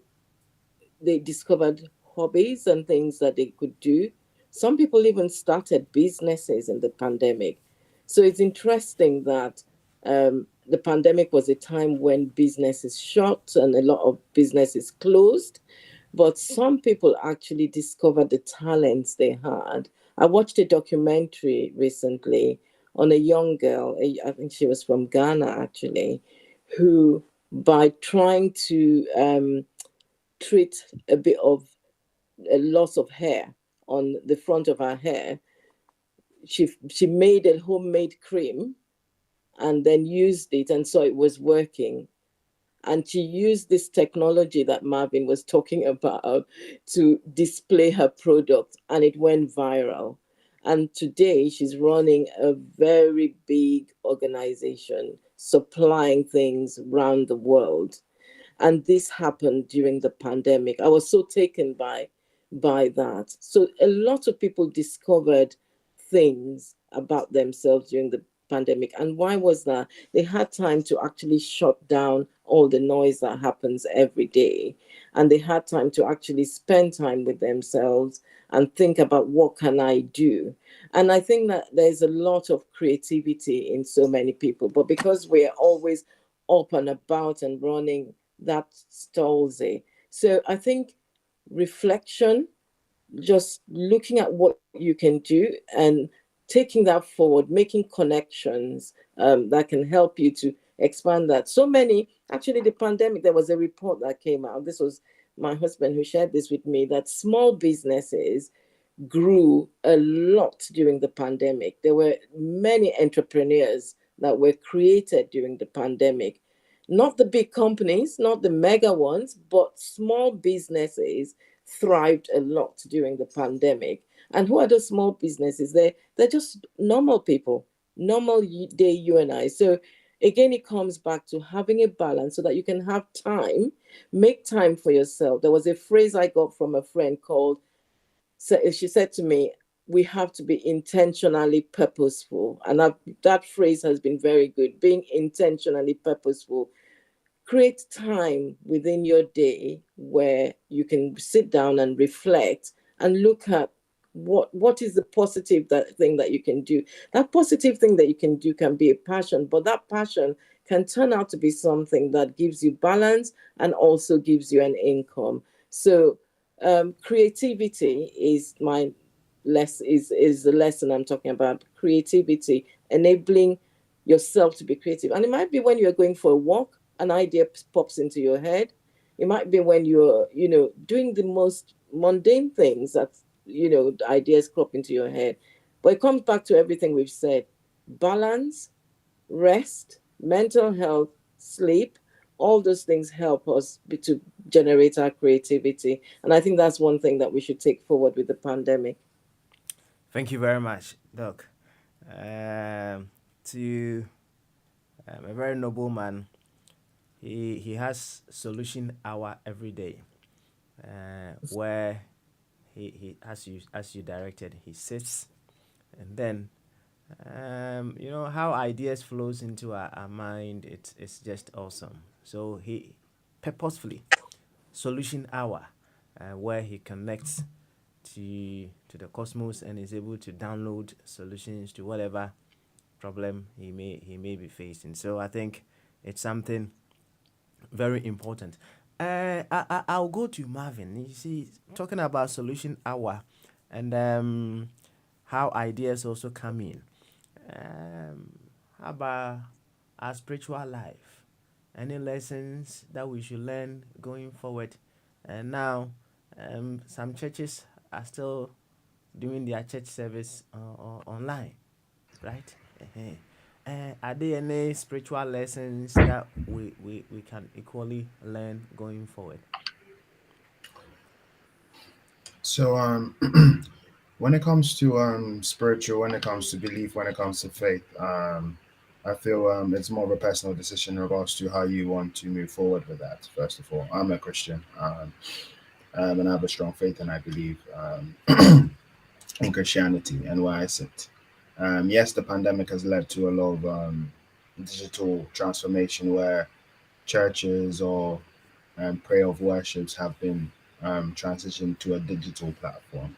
they discovered hobbies and things that they could do. Some people even started businesses in the pandemic. So it's interesting that the pandemic was a time when businesses shut and a lot of businesses closed, but some people actually discovered the talents they had. I watched a documentary recently on a young girl, I think she was from Ghana actually, who, by trying to treat a bit of a loss of hair on the front of her hair, she made a homemade cream and then used it and saw it was working. And she used this technology that Marvin was talking about to display her product, and it went viral. And today she's running a very big organization supplying things around the world. And this happened during the pandemic. I was so taken by that. So a lot of people discovered things about themselves during the pandemic. And why was that? They had time to actually shut down all the noise that happens every day, and they had time to actually spend time with themselves and think about what can I do. And I think that there's a lot of creativity in so many people, but because we're always up and about and running, that stalls it. So I think reflection, just looking at what you can do and taking that forward, making connections that can help you to expand that. So many, actually, the pandemic, there was a report that came out. This was my husband who shared this with me, that small businesses grew a lot during the pandemic. There were many entrepreneurs that were created during the pandemic. Not the big companies, not the mega ones, but small businesses thrived a lot during the pandemic. And who are those small businesses? They're just normal people, normal day you and I. So again, it comes back to having a balance so that you can have time, make time for yourself. There was a phrase I got from a friend called, so she said to me, we have to be intentionally purposeful. And that phrase has been very good, being intentionally purposeful. Create time within your day where you can sit down and reflect and look at what is the positive thing that you can do. That positive thing that you can do can be a passion, but that passion can turn out to be something that gives you balance and also gives you an income. So creativity is my is the lesson I'm talking about. Creativity, enabling yourself to be creative. And it might be when you're going for a walk, an idea pops into your head. It might be when you're, doing the most mundane things that, ideas crop into your head. But it comes back to everything we've said: balance, rest, mental health, sleep. All those things help us to generate our creativity. And I think that's one thing that we should take forward with the pandemic. Thank you very much, Doc. To a very noble man, he has solution hour every day, where he as you directed, he sits, and then how ideas flows into our mind. It's just awesome. So he purposefully solution hour, where he connects to the cosmos and is able to download solutions to whatever problem he may be facing. So I think it's something very important. I'll go to Marvin. You see, talking about solution hour and how ideas also come in. How about our spiritual life? Any lessons that we should learn going forward? And now, some churches are still doing their church service online, right? Are there any spiritual lessons that we can equally learn going forward? So when it comes to spiritual, when it comes to belief, when it comes to faith, I feel it's more of a personal decision in regards to how you want to move forward with that. First of all, I'm a Christian, and I have a strong faith, and I believe in Christianity and where I sit. Yes, the pandemic has led to a lot of digital transformation where churches or prayer of worships have been transitioned to a digital platform.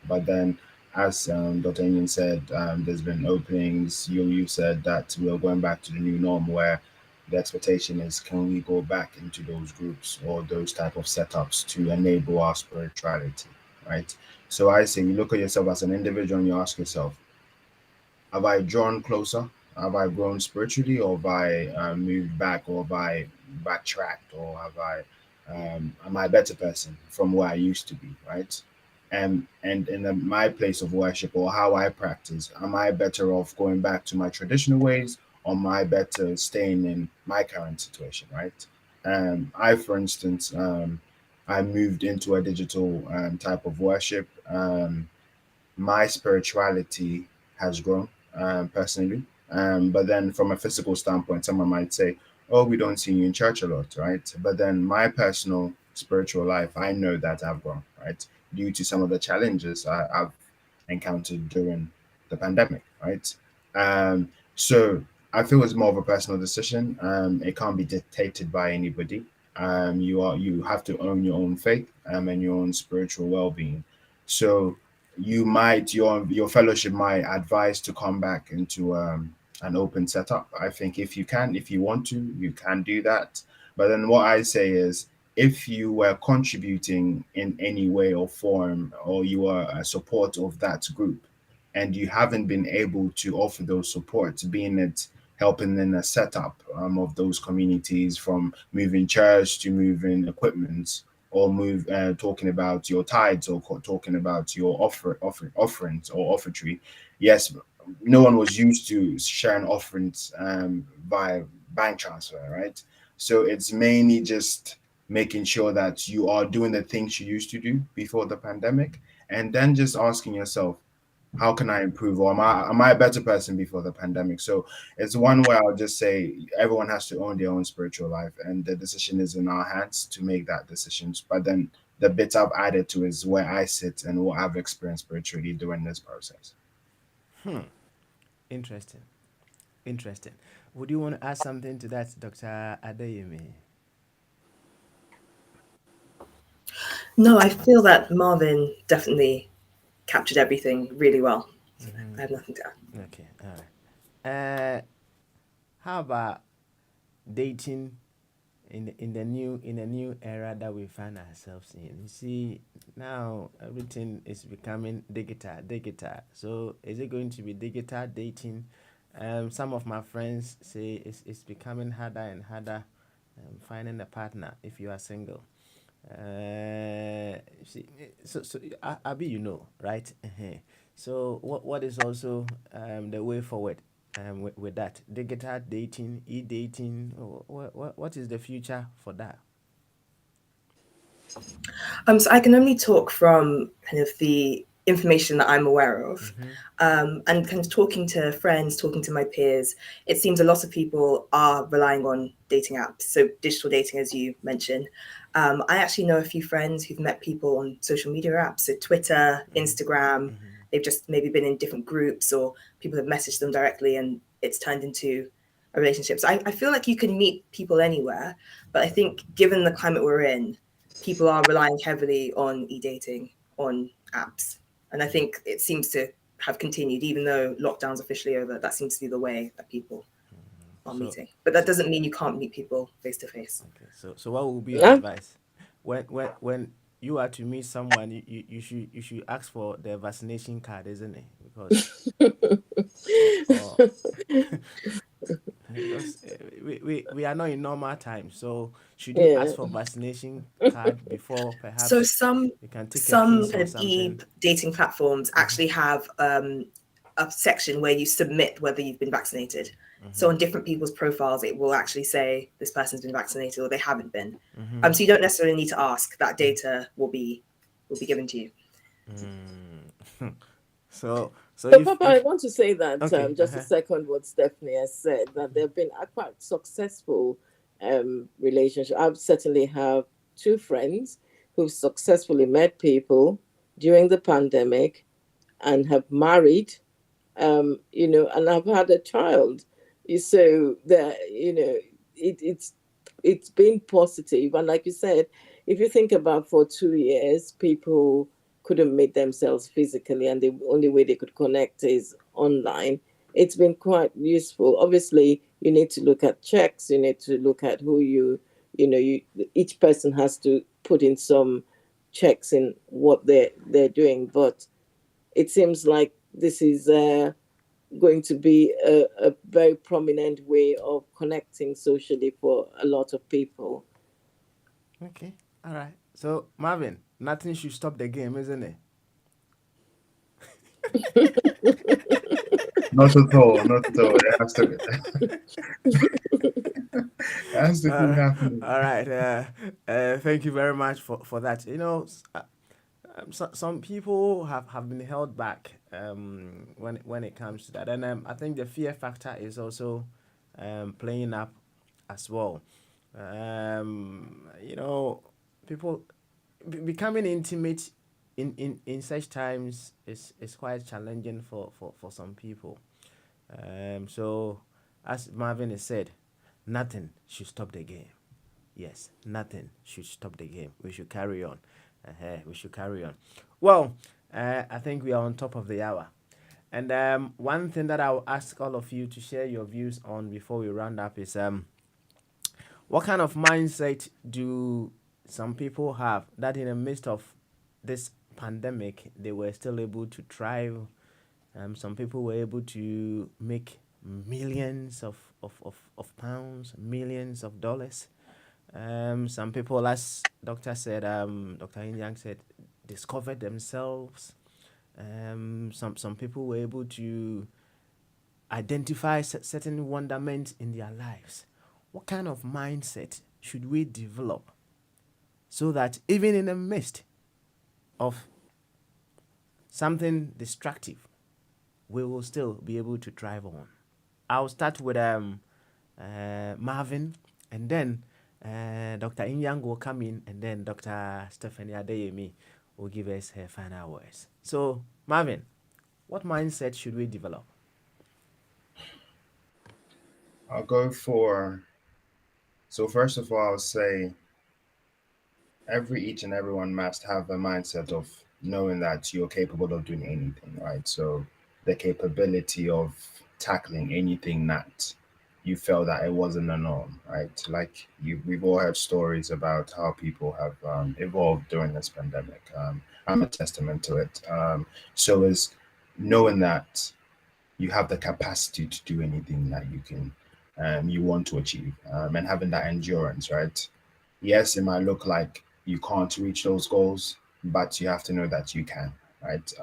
But then, as Dr. Indian said, there's been openings. You said that we're going back to the new norm where the expectation is, can we go back into those groups or those type of setups to enable our spirituality, right? So I say you look at yourself as an individual and you ask yourself, have I drawn closer? Have I grown spiritually, or have I moved back, or have I backtracked, or have I am I a better person from where I used to be, right? And in my place of worship or how I practice, am I better off going back to my traditional ways, or am I better staying in my current situation, right? For instance, I moved into a digital type of worship. My spirituality has grown personally. But then from a physical standpoint, someone might say, "Oh, we don't see you in church a lot, right?" But then my personal spiritual life, I know that I've grown, right, due to some of the challenges I've encountered during the pandemic, right? So I feel it's more of a personal decision. It can't be dictated by anybody. You have to own your own faith and your own spiritual well-being. So your fellowship might advise to come back into an open setup. I think if you want to, you can do that. But then what I say is, if you were contributing in any way or form, or you are a support of that group, and you haven't been able to offer those supports, being it helping in a setup of those communities, from moving church to moving equipment, or move talking about your tithes, or talking about your offerings or offertory. Yes, no one was used to sharing offerings by bank transfer, right? So it's mainly just making sure that you are doing the things you used to do before the pandemic, and then just asking yourself, how can I improve, or am I a better person before the pandemic? So it's one where I'll just say everyone has to own their own spiritual life, and the decision is in our hands to make that decisions. But then the bits I've added to is where I sit and what I've experienced spiritually during this process. Interesting. Interesting. Would you want to add something to that, Dr. Adeyemi? No, I feel that Marvin definitely captured everything really well. So I have nothing to add. Okay. All right. How about dating in the new era that we find ourselves in? You see, now everything is becoming digital. So is it going to be digital dating? Some of my friends say it's becoming harder and harder finding a partner if you are single. See, so Abi, right? So what is also the way forward with that digital dating, e-dating? What is the future for that? So I can only talk from kind of the information that I'm aware of. And kind of talking to friends, talking to my peers, it seems a lot of people are relying on dating apps. So digital dating, as you mentioned. I actually know a few friends who've met people on social media apps, so Twitter, Instagram. They've just maybe been in different groups, or people have messaged them directly and it's turned into a relationship. So I feel like you can meet people anywhere, but I think given the climate we're in, people are relying heavily on e-dating on apps. And I think it seems to have continued, even though lockdown's officially over. That seems to be the way that people are So, meeting. But that doesn't mean you can't meet people face to face. okay. So what will be your advice when you are to meet someone? You should ask for the vaccination card, isn't it? Or because we are not in normal times. So should you Yeah. ask for vaccination card before So perhaps some you can take a some quiz kind or of something? dating platforms actually have a section where you submit whether you've been vaccinated. So on different people's profiles, it will actually say this person's been vaccinated or they haven't been. So you don't necessarily need to ask. That data will be given to you. So So, if Papa, I if want to say that okay, just a second what Stephanie has said, that there have been a quite successful relationship. I've certainly have two friends who've successfully met people during the pandemic and have married, and I've had a child. So that, it's been positive. And like you said, if you think about, for 2 years, people couldn't meet themselves physically, and the only way they could connect is online. it's been quite useful. Obviously, you need to look at checks. You need to look at who you each person has to put in some checks in what they're doing. But it seems like this is going to be a very prominent way of connecting socially for a lot of people. Okay. All right. So Marvin, nothing should stop the game, isn't it? Not at all, not at all. It has to keep happening. All right. Thank you very much for that. Some people have been held back when it comes to that, and I think the fear factor is also playing up as well. You know, people becoming intimate in such times is quite challenging for some people. So, as Marvin has said, nothing should stop the game. Yes, nothing should stop the game. We should carry on. We should carry on. Well, I think we are on top of the hour. And one thing that I'll ask all of you to share your views on before we round up is what kind of mindset do some people have that in the midst of this pandemic they were still able to thrive? Some people were able to make millions of pounds, millions of dollars. Some people, as Dr. Inyang said, discovered themselves. Some people were able to identify certain wonderment in their lives. What kind of mindset should we develop so that even in the midst of something destructive, we will still be able to thrive on? I'll start with Marvin, and then Dr. Inyang will come in, and then Dr. Stephanie Adeyemi will give us her final words. So, Marvin, what mindset should we develop? I'll go for. So first of all, I'll say each and everyone must have a mindset of knowing that you're capable of doing anything, right? So the capability of tackling anything that you felt that it wasn't a norm, right? Like we've all heard stories about how people have evolved during this pandemic. I'm a testament to it. So is knowing that you have the capacity to do anything that you want to achieve, and having that endurance, right? Yes, it might look like you can't reach those goals, but you have to know that you can, right?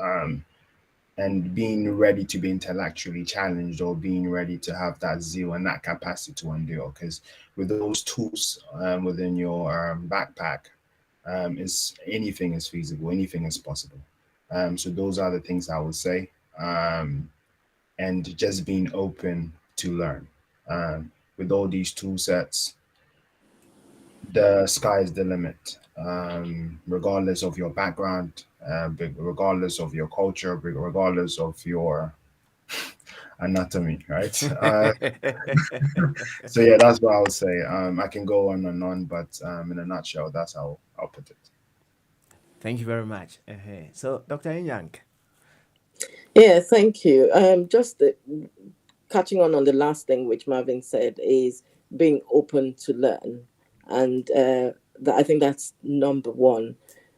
And being ready to be intellectually challenged, or being ready to have that zeal and that capacity to endure, because with those tools within your backpack, is anything is feasible, anything is possible. So those are the things I would say. And just being open to learn. With all these tool sets, the sky is the limit. Regardless of your background, regardless of your culture, regardless of your anatomy, right? So yeah, that's what I would say. I can go on and on, but in a nutshell, that's how I'll put it. Thank you very much. So, Dr. Inyang. Yeah, thank you. Just catching on the last thing which Marvin said is being open to learn, and I think that's number one.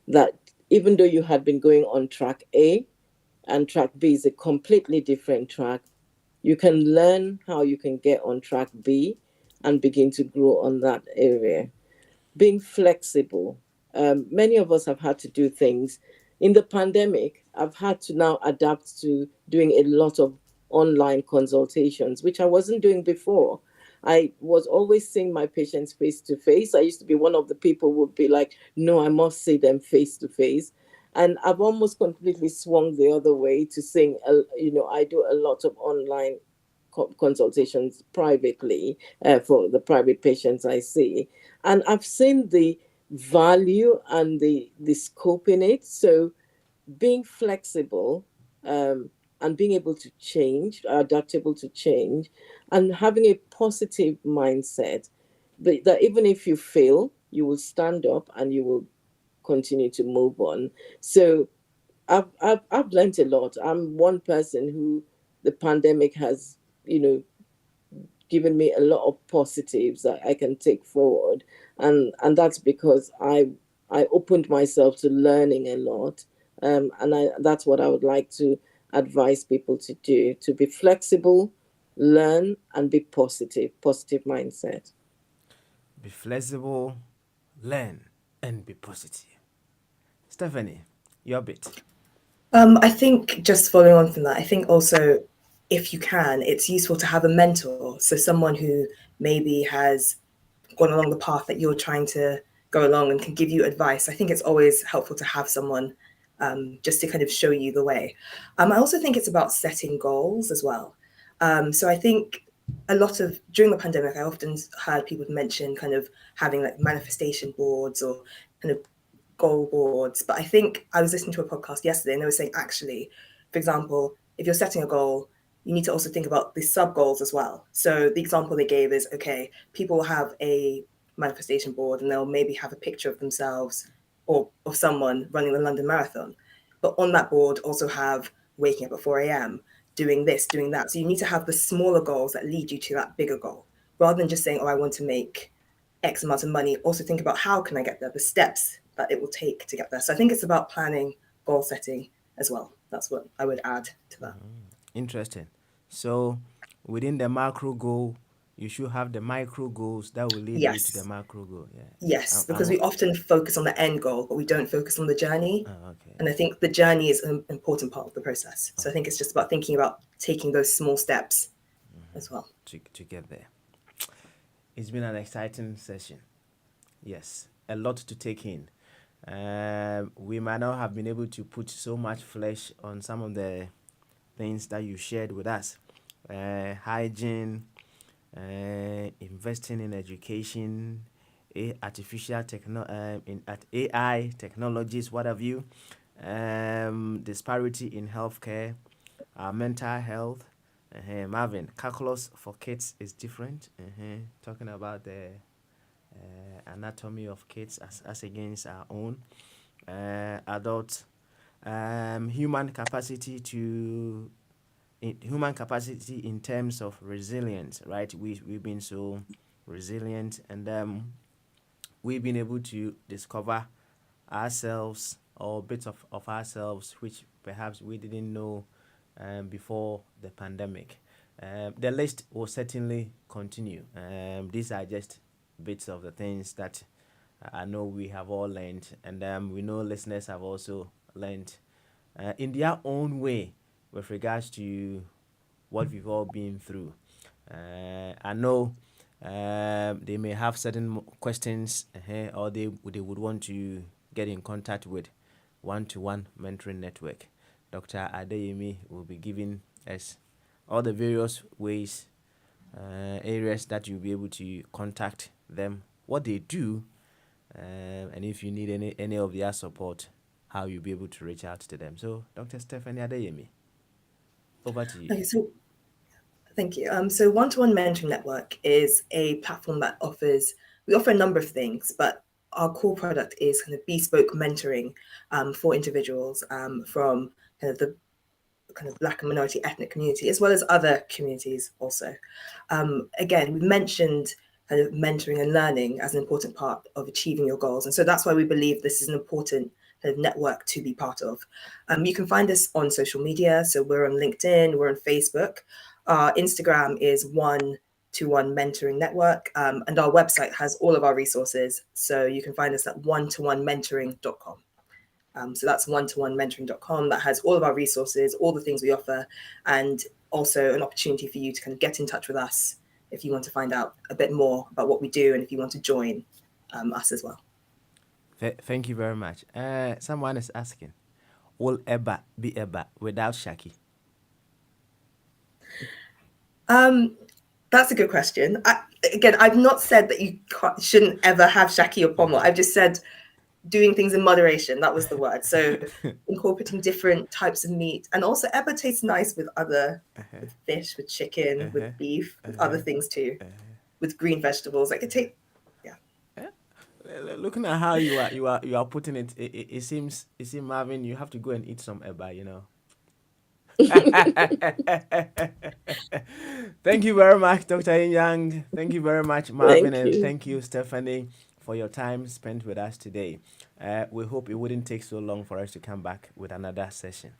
That even though you had been going on track A, and track B is a completely different track, you can learn how you can get on track B and begin to grow on that area. Being flexible. Many of us have had to do things. In the pandemic, I've had to now adapt to doing a lot of online consultations, which I wasn't doing before. I was always seeing my patients face to face. I used to be one of the people who would be like, no, I must see them face to face. And I've almost completely swung the other way to saying, I do a lot of online consultations privately for the private patients I see. And I've seen the value and the scope in it. So being flexible, and being able to change, adaptable to change, and having a positive mindset that even if you fail, you will stand up and you will continue to move on. So I've learned a lot. I'm one person who the pandemic has, given me a lot of positives that I can take forward, and that's because I opened myself to learning a lot, and that's what I would like to advise people to do: to be flexible, learn, and be positive mindset. Be flexible, learn, and be positive. Stephanie, your bit. I think just following on from that, I think also if you can, it's useful to have a mentor. So someone who maybe has gone along the path that you're trying to go along and can give you advice. I think it's always helpful to have someone just to kind of show you the way. I also think it's about setting goals as well. So I think a lot of during the pandemic, I often heard people mention kind of having like manifestation boards or kind of goal boards. But I think I was listening to a podcast yesterday and they were saying actually, for example, if you're setting a goal, you need to also think about the sub goals as well. So the example they gave is okay, people have a manifestation board and they'll maybe have a picture of themselves or of someone running the London Marathon. But on that board, also have waking up at 4 a.m., doing this, doing that. So you need to have the smaller goals that lead you to that bigger goal rather than just saying, oh, I want to make X amount of money. Also think about how can I get there, the steps that it will take to get there. So I think it's about planning, goal setting as well. That's what I would add to that. Interesting. So, within the macro goal, you should have the micro goals that will lead you to the Yes. macro goal. Yeah. Yes, because we often focus on the end goal, but we don't focus on the journey. Okay. And I think the journey is an important part of the process. So I think it's just about thinking about taking those small steps as well. To get there. It's been an exciting session. Yes, a lot to take in. We might not have been able to put so much flesh on some of the things that you shared with us. Hygiene, investing in education, AI technologies, what have you, disparity in healthcare, mental health. Marvin, calculus for kids is different. Talking about the anatomy of kids as against our own adult human capacity in terms of resilience, right? We've been so resilient, and we've been able to discover ourselves or bits of ourselves which perhaps we didn't know before the pandemic. The list will certainly continue. These are just bits of the things that I know we have all learned, and we know listeners have also learned in their own way with regards to what we've all been through. I know they may have certain questions, or they would want to get in contact with One-to-One Mentoring Network. Dr. Adeyemi will be giving us all the various ways, areas that you'll be able to contact them, what they do, and if you need any of their support, how you'll be able to reach out to them. So, Dr. Stephanie Adeyemi, over to you. Okay, so thank you. So One-to-One Mentoring Network is a platform that we offer a number of things, but our core product is kind of bespoke mentoring for individuals from kind of the kind of Black and minority ethnic community, as well as other communities also. Again, we mentioned kind of mentoring and learning as an important part of achieving your goals. And so that's why we believe this is an important kind of network to be part of. You can find us on social media. So we're on LinkedIn, we're on Facebook. Our Instagram is One-to-One Mentoring Network. And our website has all of our resources. So you can find us at one-to-one-mentoring.com. So that's one-to-one-mentoring.com. That has all of our resources, all the things we offer, and also an opportunity for you to kind of get in touch with us if you want to find out a bit more about what we do and if you want to join us as well. Thank you very much. Someone is asking, will Eba be Eba without Shaki? That's a good question. I've not said that you shouldn't ever have Shaki or Pomo. I've just said doing things in moderation. That was the word. So incorporating different types of meat. And also Eba tastes nice with with fish, with chicken, with beef, with other things too, with green vegetables. Like Looking at how you are putting it, it seems Marvin, you have to go and eat some Eba, Thank you very much, Dr. Young. Thank you very much, Marvin, Thank and you. thank you, Stephanie, for your time spent with us today. We hope it wouldn't take so long for us to come back with another session,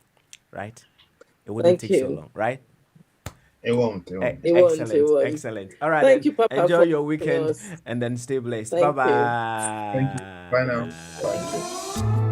right? It wouldn't Thank take so you. long, right? It won't. It won't. It won't. It Excellent, won't. excellent. All right, Thank then. you, Papa, Enjoy for your having weekend us. and then stay blessed. Bye Thank you. Thank you. Bye now. bye. Thank you.